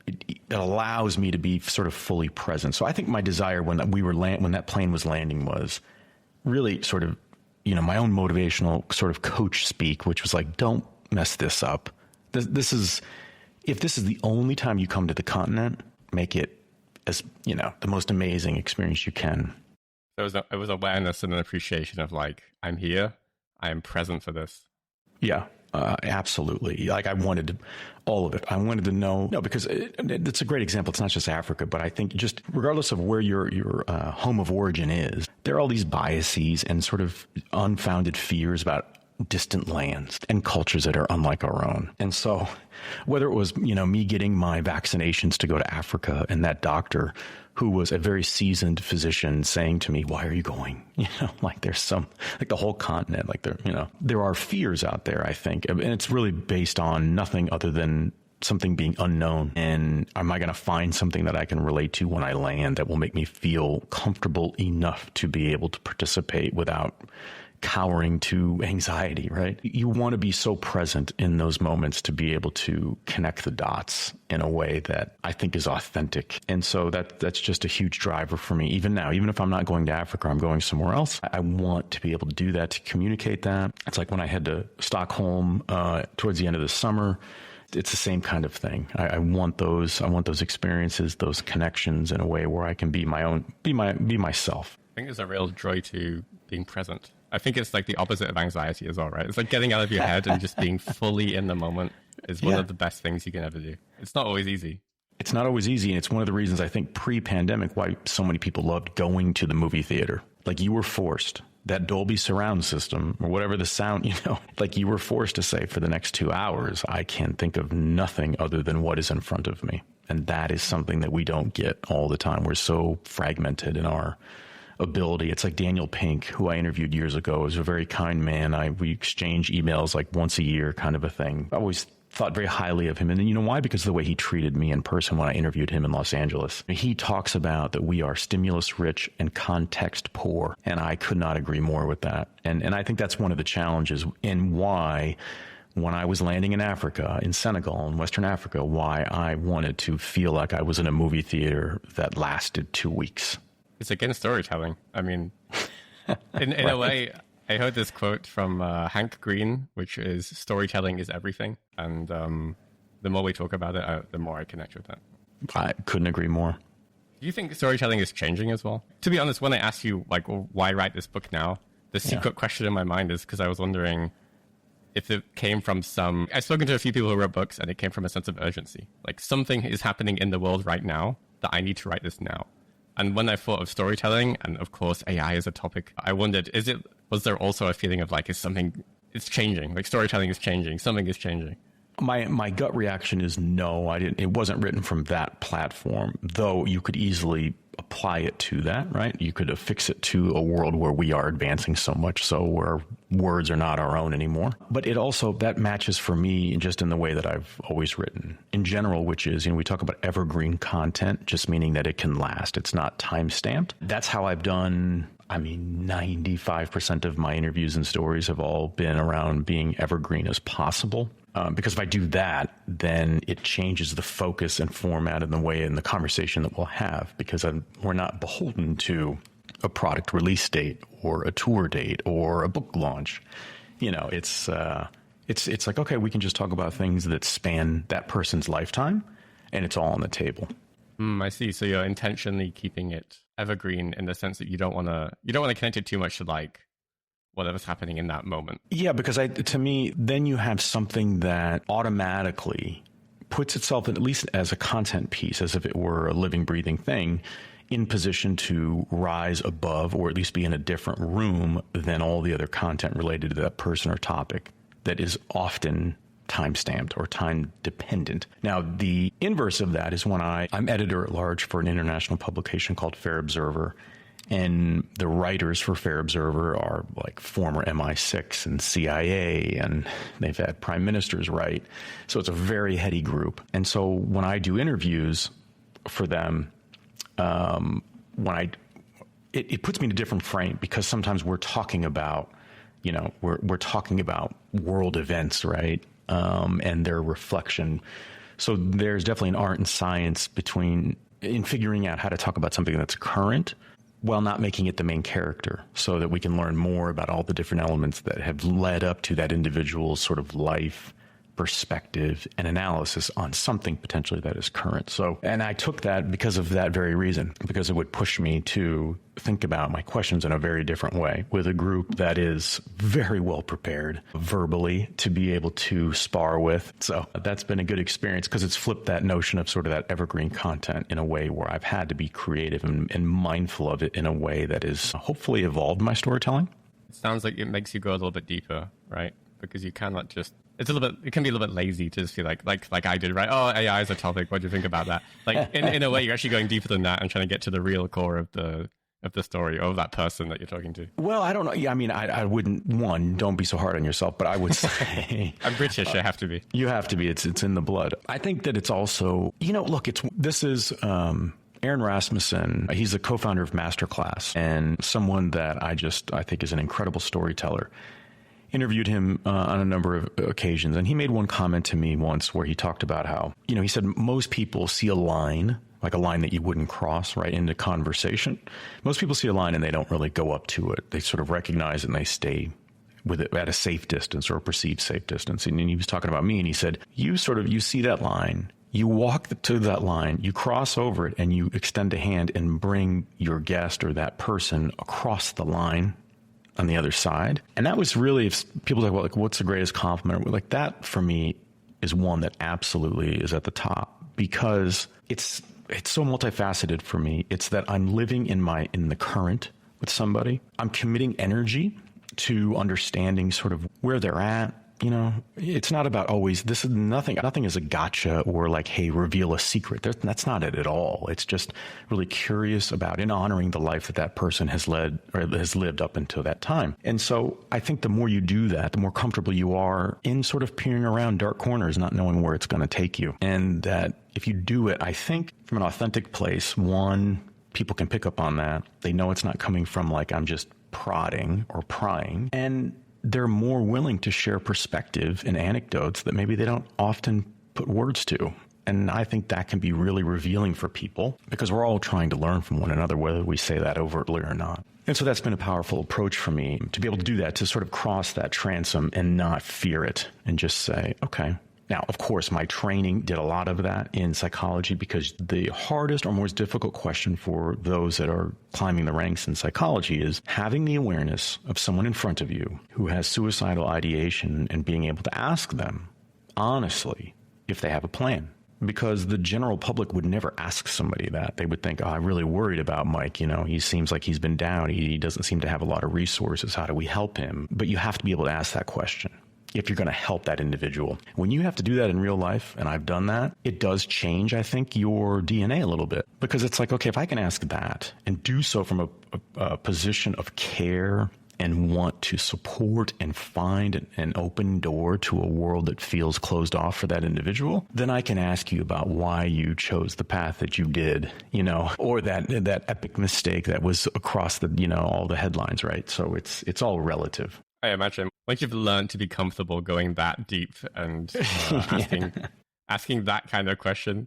it allows me to be sort of fully present. So I think my desire when that plane was landing was really sort of, my own motivational sort of coach speak, which was like, don't mess this up. If this is the only time you come to the continent, make it as, the most amazing experience you can. It was awareness and an appreciation of like, I'm here, I am present for this. Yeah. Absolutely. Like I wanted all of it. I wanted to know, because it's a great example. It's not just Africa, but I think just regardless of where your home of origin is, there are all these biases and sort of unfounded fears about distant lands and cultures that are unlike our own. And so whether it was, me getting my vaccinations to go to Africa and that doctor who was a very seasoned physician saying to me, why are you going? Like there's the whole continent, like there are fears out there, I think. And it's really based on nothing other than something being unknown. And am I going to find something that I can relate to when I land that will make me feel comfortable enough to be able to participate without cowering to anxiety, right? You want to be so present in those moments to be able to connect the dots in a way that I think is authentic. And so that's just a huge driver for me. Even now, even if I'm not going to Africa, I'm going somewhere else, I want to be able to do that, to communicate that. It's like when I head to Stockholm towards the end of the summer, it's the same kind of thing. I want those experiences, those connections in a way where I can be my own, be myself. I think there's a real joy to being present. I think it's like the opposite of anxiety as well, right? It's like getting out of your head and just being fully in the moment is one of the best things you can ever do. It's not always easy. It's not always easy. And it's one of the reasons I think pre-pandemic why so many people loved going to the movie theater. Like you were forced. That Dolby surround system or whatever the sound, like you were forced to say for the next 2 hours, I can think of nothing other than what is in front of me. And that is something that we don't get all the time. We're so fragmented in our ability. It's like Daniel Pink, who I interviewed years ago, is a very kind man. We exchange emails like once a year kind of a thing. I always thought very highly of him. And you know why? Because of the way he treated me in person when I interviewed him in Los Angeles. He talks about that we are stimulus rich and context poor. And I could not agree more with that. And I think that's one of the challenges and why when I was landing in Africa, in Senegal, in Western Africa, why I wanted to feel like I was in a movie theater that lasted 2 weeks. It's against storytelling. I mean, in right. A way, I heard this quote from Hank Green, which is storytelling is everything. And the more we talk about it, the more I connect with that. I couldn't agree more. Do you think storytelling is changing as well? To be honest, when I asked you, like, well, why write this book now? The secret question in my mind is because I was wondering if it came from I've spoken to a few people who wrote books and it came from a sense of urgency. Like something is happening in the world right now that I need to write this now. And when I thought of storytelling, and of course AI is a topic, I wondered, was there also a feeling of like, it's changing, like storytelling is changing, something is changing? My gut reaction is no, it wasn't written from that platform, though you could easily apply it to that, right? You could affix it to a world where we are advancing so much so where words are not our own anymore. But it also, that matches for me just in the way that I've always written in general, which is, we talk about evergreen content, just meaning that it can last. It's not time stamped. That's how I've done. 95% of my interviews and stories have all been around being evergreen as possible. Because if I do that, then it changes the focus and format and the way in the conversation that we'll have, because we're not beholden to a product release date or a tour date or a book launch. It's like, okay, we can just talk about things that span that person's lifetime and it's all on the table. I see. So you're intentionally keeping it evergreen in the sense that you don't want to connect it too much to like whatever's happening in that moment. Yeah, because to me, then you have something that automatically puts itself, at least as a content piece, as if it were a living, breathing thing, in position to rise above or at least be in a different room than all the other content related to that person or topic that is often time-stamped or time-dependent. Now, the inverse of that is when I'm editor-at-large for an international publication called Fair Observer, and the writers for Fair Observer are like former MI6 and CIA, and they've had prime ministers write. So it's a very heady group. And so when I do interviews for them, it puts me in a different frame, because sometimes we're talking about, we're talking about world events, right? And their reflection. So there's definitely an art and science in figuring out how to talk about something that's current while not making it the main character, so that we can learn more about all the different elements that have led up to that individual's sort of life, perspective, and analysis on something potentially that is current. So, and I took that because of that very reason, because it would push me to think about my questions in a very different way with a group that is very well prepared verbally to be able to spar with. So that's been a good experience, because it's flipped that notion of sort of that evergreen content in a way where I've had to be creative and mindful of it in a way that is hopefully evolved my storytelling. It sounds like it makes you go a little bit deeper, right? Because you cannot just, it can be a little bit lazy to just feel like I did, right? Oh, AI is a topic. What do you think about that? Like in a way, you're actually going deeper than that and trying to get to the real core of the of the story or of that person that you're talking to? Well, I don't know. Yeah, I mean, I wouldn't, one, don't be so hard on yourself, but I would say... I'm British, I have to be. You have to be. It's in the blood. I think that it's also, look, this is... Aaron Rasmussen, he's a co-founder of Masterclass and someone that I think is an incredible storyteller. Interviewed him on a number of occasions, and he made one comment to me once where he talked about how, he said most people see a line, like a line that you wouldn't cross right into conversation. Most people see a line and they don't really go up to it. They sort of recognize it and they stay with it at a safe distance or a perceived safe distance. And he was talking about me and he said, you see that line. You walk to that line, you cross over it, and you extend a hand and bring your guest or that person across the line on the other side. And that was really, if people talk about like, what's the greatest compliment? Like that for me is one that absolutely is at the top because it's so multifaceted for me. It's that I'm living in the current with somebody. I'm committing energy to understanding sort of where they're at. It's not about always, this is nothing is a gotcha or like, hey, reveal a secret. That's not it at all. It's just really curious about and honoring the life that person has led or has lived up until that time. And so I think the more you do that, the more comfortable you are in sort of peering around dark corners, not knowing where it's going to take you. And that if you do it, I think from an authentic place, one, people can pick up on that. They know it's not coming from like, I'm just prodding or prying. And they're more willing to share perspective and anecdotes that maybe they don't often put words to. And I think that can be really revealing for people because we're all trying to learn from one another, whether we say that overtly or not. And so that's been a powerful approach for me to be able to do that, to sort of cross that transom and not fear it and just say, okay. Now, of course, my training did a lot of that in psychology because the hardest or most difficult question for those that are climbing the ranks in psychology is having the awareness of someone in front of you who has suicidal ideation and being able to ask them honestly if they have a plan. Because the general public would never ask somebody that. They would think, oh, I'm really worried about Mike. He seems like he's been down. He doesn't seem to have a lot of resources. How do we help him? But you have to be able to ask that question if you're going to help that individual. When you have to do that in real life, and I've done that, it does change, I think, your DNA a little bit. Because it's like, okay, if I can ask that and do so from a position of care and want to support and find an open door to a world that feels closed off for that individual, then I can ask you about why you chose the path that you did, or that epic mistake that was across the, all the headlines, right? So it's all relative. I imagine once you've learned to be comfortable going that deep and asking that kind of question,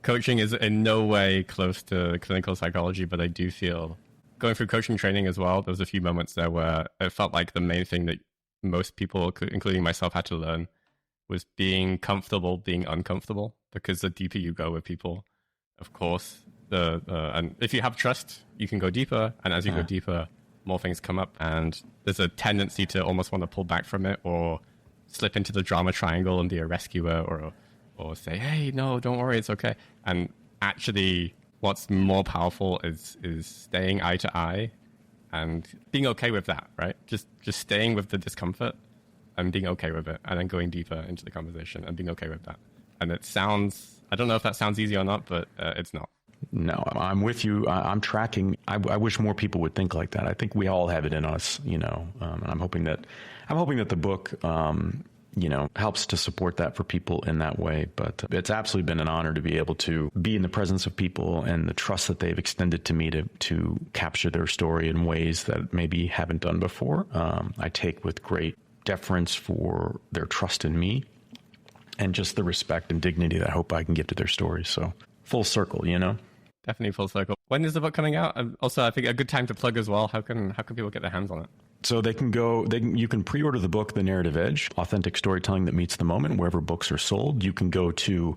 coaching is in no way close to clinical psychology, but I do feel going through coaching training as well, there was a few moments there where it felt like the main thing that most people, including myself, had to learn was being comfortable being uncomfortable, because the deeper you go with people, of course, and if you have trust, you can go deeper, and as you go deeper, more things come up, and there's a tendency to almost want to pull back from it or slip into the drama triangle and be a rescuer or say, hey, no, don't worry, it's okay. And actually, what's more powerful is staying eye to eye and being okay with that, right? Just staying with the discomfort and being okay with it, and then going deeper into the conversation and being okay with that. And it sounds, I don't know if that sounds easy or not, but it's not. No, I'm with you. I'm tracking. I wish more people would think like that. I think we all have it in us, and I'm hoping that the book, helps to support that for people in that way. But it's absolutely been an honor to be able to be in the presence of people and the trust that they've extended to me to capture their story in ways that maybe haven't done before. I take with great deference for their trust in me and just the respect and dignity that I hope I can give to their stories. So full circle, Definitely full circle. When is the book coming out? Also, I think a good time to plug as well. How can people get their hands on it? So you can pre-order the book, The Narrative Edge, Authentic Storytelling That Meets the Moment, wherever books are sold. You can go to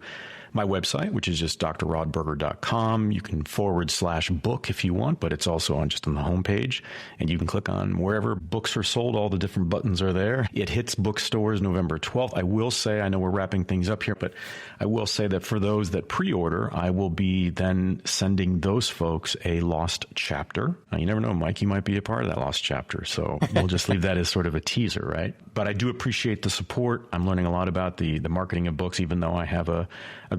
my website, which is just drrodberger.com. You can /book if you want, but it's also on the homepage. And you can click on wherever books are sold. All the different buttons are there. It hits bookstores November 12th. I will say, I know we're wrapping things up here, but I will say that for those that pre-order, I will be then sending those folks a lost chapter. Now, you never know, Mike, you might be a part of that lost chapter. So we'll just leave that as sort of a teaser, right? But I do appreciate the support. I'm learning a lot about the marketing of books, even though I have a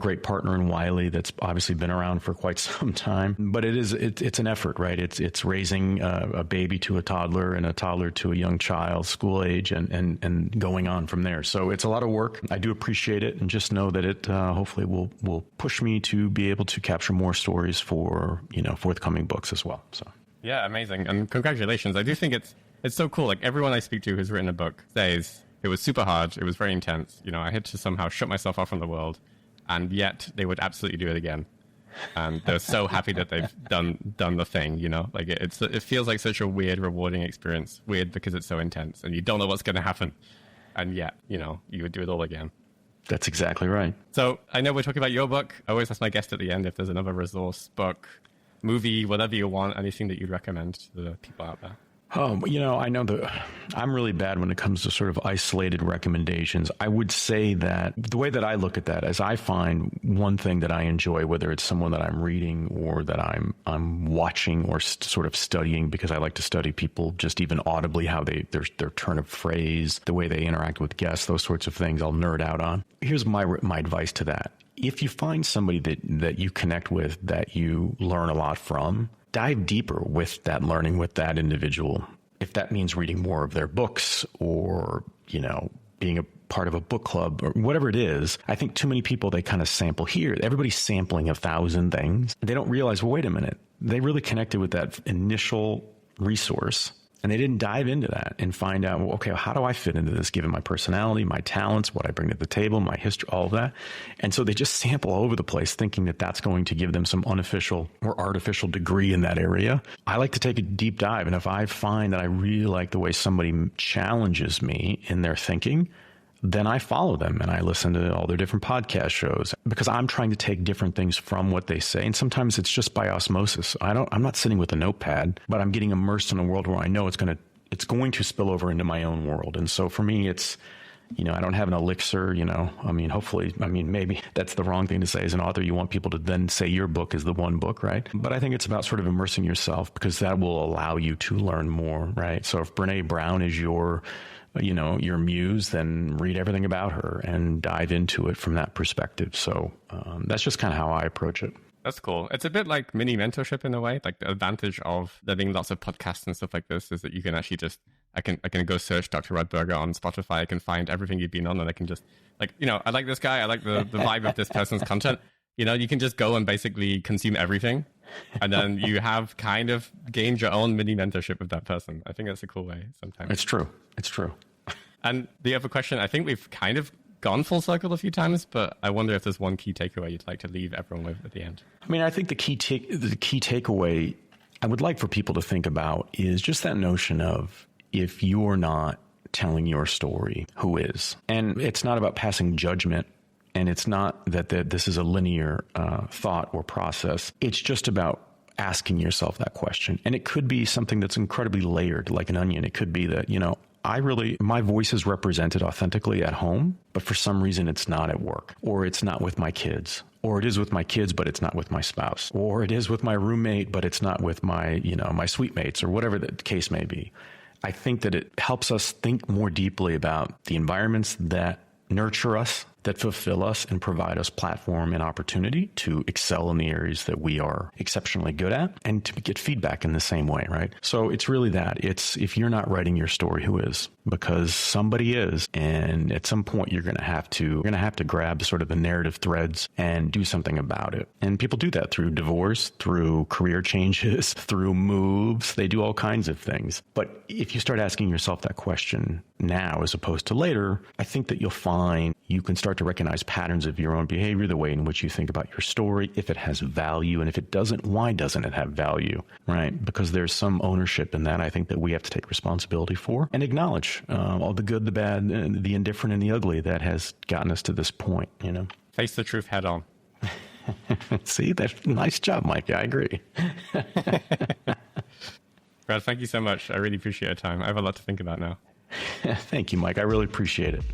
great partner in Wiley that's obviously been around for quite some time. But it's an effort, right? It's raising a baby to a toddler and a toddler to a young child, school age, and going on from there. So it's a lot of work. I do appreciate it, and just know that it hopefully will push me to be able to capture more stories for forthcoming books as well. So yeah, amazing, and congratulations. I do think it's so cool. Like everyone I speak to who's written a book says it was super hard. It was very intense. I had to somehow shut myself off from the world, and yet they would absolutely do it again. And they're so happy that they've done the thing. Like it feels like such a weird, rewarding experience. Weird because it's so intense, and you don't know what's going to happen, and yet you would do it all again. That's exactly right. So I know we're talking about your book. I always ask my guest at the end if there's another resource, book, movie, whatever you want, anything that you'd recommend to the people out there. Oh, I know that I'm really bad when it comes to sort of isolated recommendations. I would say that the way that I look at that is I find one thing that I enjoy, whether it's someone that I'm reading or that I'm watching or sort of studying, because I like to study people just even audibly, how their turn of phrase, the way they interact with guests, those sorts of things I'll nerd out on. Here's my advice to that. If you find somebody that you connect with, that you learn a lot from, dive deeper with that learning with that individual. If that means reading more of their books or, being a part of a book club or whatever it is, I think too many people, they kind of sample here. Everybody's sampling 1,000 things. They don't realize, well, wait a minute. They really connected with that initial resource, and they didn't dive into that and find out, well, okay, how do I fit into this given my personality, my talents, what I bring to the table, my history, all of that. And so they just sample all over the place thinking that that's going to give them some unofficial or artificial degree in that area. I like to take a deep dive. And if I find that I really like the way somebody challenges me in their thinking, then I follow them and I listen to all their different podcast shows, because I'm trying to take different things from what they say. And sometimes it's just by osmosis. I'm not sitting with a notepad, but I'm getting immersed in a world where I know it's going to spill over into my own world. And so for me, it's, I don't have an elixir, hopefully, maybe that's the wrong thing to say as an author. You want people to then say your book is the one book, right? But I think it's about sort of immersing yourself, because that will allow you to learn more, right? So if Brene Brown is your muse, then read everything about her and dive into it from that perspective. So that's just kind of how I approach it. That's cool. It's a bit like mini mentorship in a way. Like the advantage of having lots of podcasts and stuff like this is that you can actually I can go search Dr. Rod Berger on Spotify. I can find everything you've been on, and I can just I like this guy. I like the vibe of this person's content. You can just go and basically consume everything. And then you have kind of gained your own mini mentorship with that person. I think that's a cool way sometimes. It's true. And the other question, I think we've kind of gone full circle a few times, but I wonder if there's one key takeaway you'd like to leave everyone with at the end. I think the key takeaway I would like for people to think about is just that notion of, if you're not telling your story, who is? And it's not about passing judgment. And it's not that this is a linear thought or process. It's just about asking yourself that question. And it could be something that's incredibly layered, like an onion. It could be that, my voice is represented authentically at home, but for some reason it's not at work, or it's not with my kids, or it is with my kids, but it's not with my spouse, or it is with my roommate, but it's not with my, my suite mates, or whatever the case may be. I think that it helps us think more deeply about the environments that nurture us, that fulfill us and provide us platform and opportunity to excel in the areas that we are exceptionally good at, and to get feedback in the same way, right? So it's really that. It's, if you're not writing your story, who is? Because somebody is, and at some point you're going to have to grab sort of the narrative threads and do something about it. And people do that through divorce, through career changes, through moves. They do all kinds of things. But if you start asking yourself that question now as opposed to later, I think that you'll find you can start to recognize patterns of your own behavior, the way in which you think about your story, if it has value, and if it doesn't, why doesn't it have value, right? Because there's some ownership in that I think that we have to take responsibility for and acknowledge all the good, the bad, the indifferent, and the ugly that has gotten us to this point, Face the truth head on. See, that's nice job, Mike. I agree. Brad, thank you so much. I really appreciate your time. I have a lot to think about now. Thank you, Mike. I really appreciate it.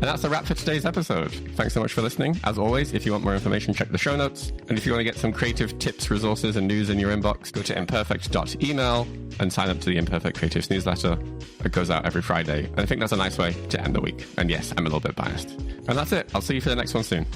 And that's a wrap for today's episode. Thanks so much for listening. As always, if you want more information, check the show notes. And if you want to get some creative tips, resources, and news in your inbox, go to imperfect.email and sign up to the Imperfect Creatives newsletter. It goes out every Friday. And I think that's a nice way to end the week. And yes, I'm a little bit biased. And that's it. I'll see you for the next one soon.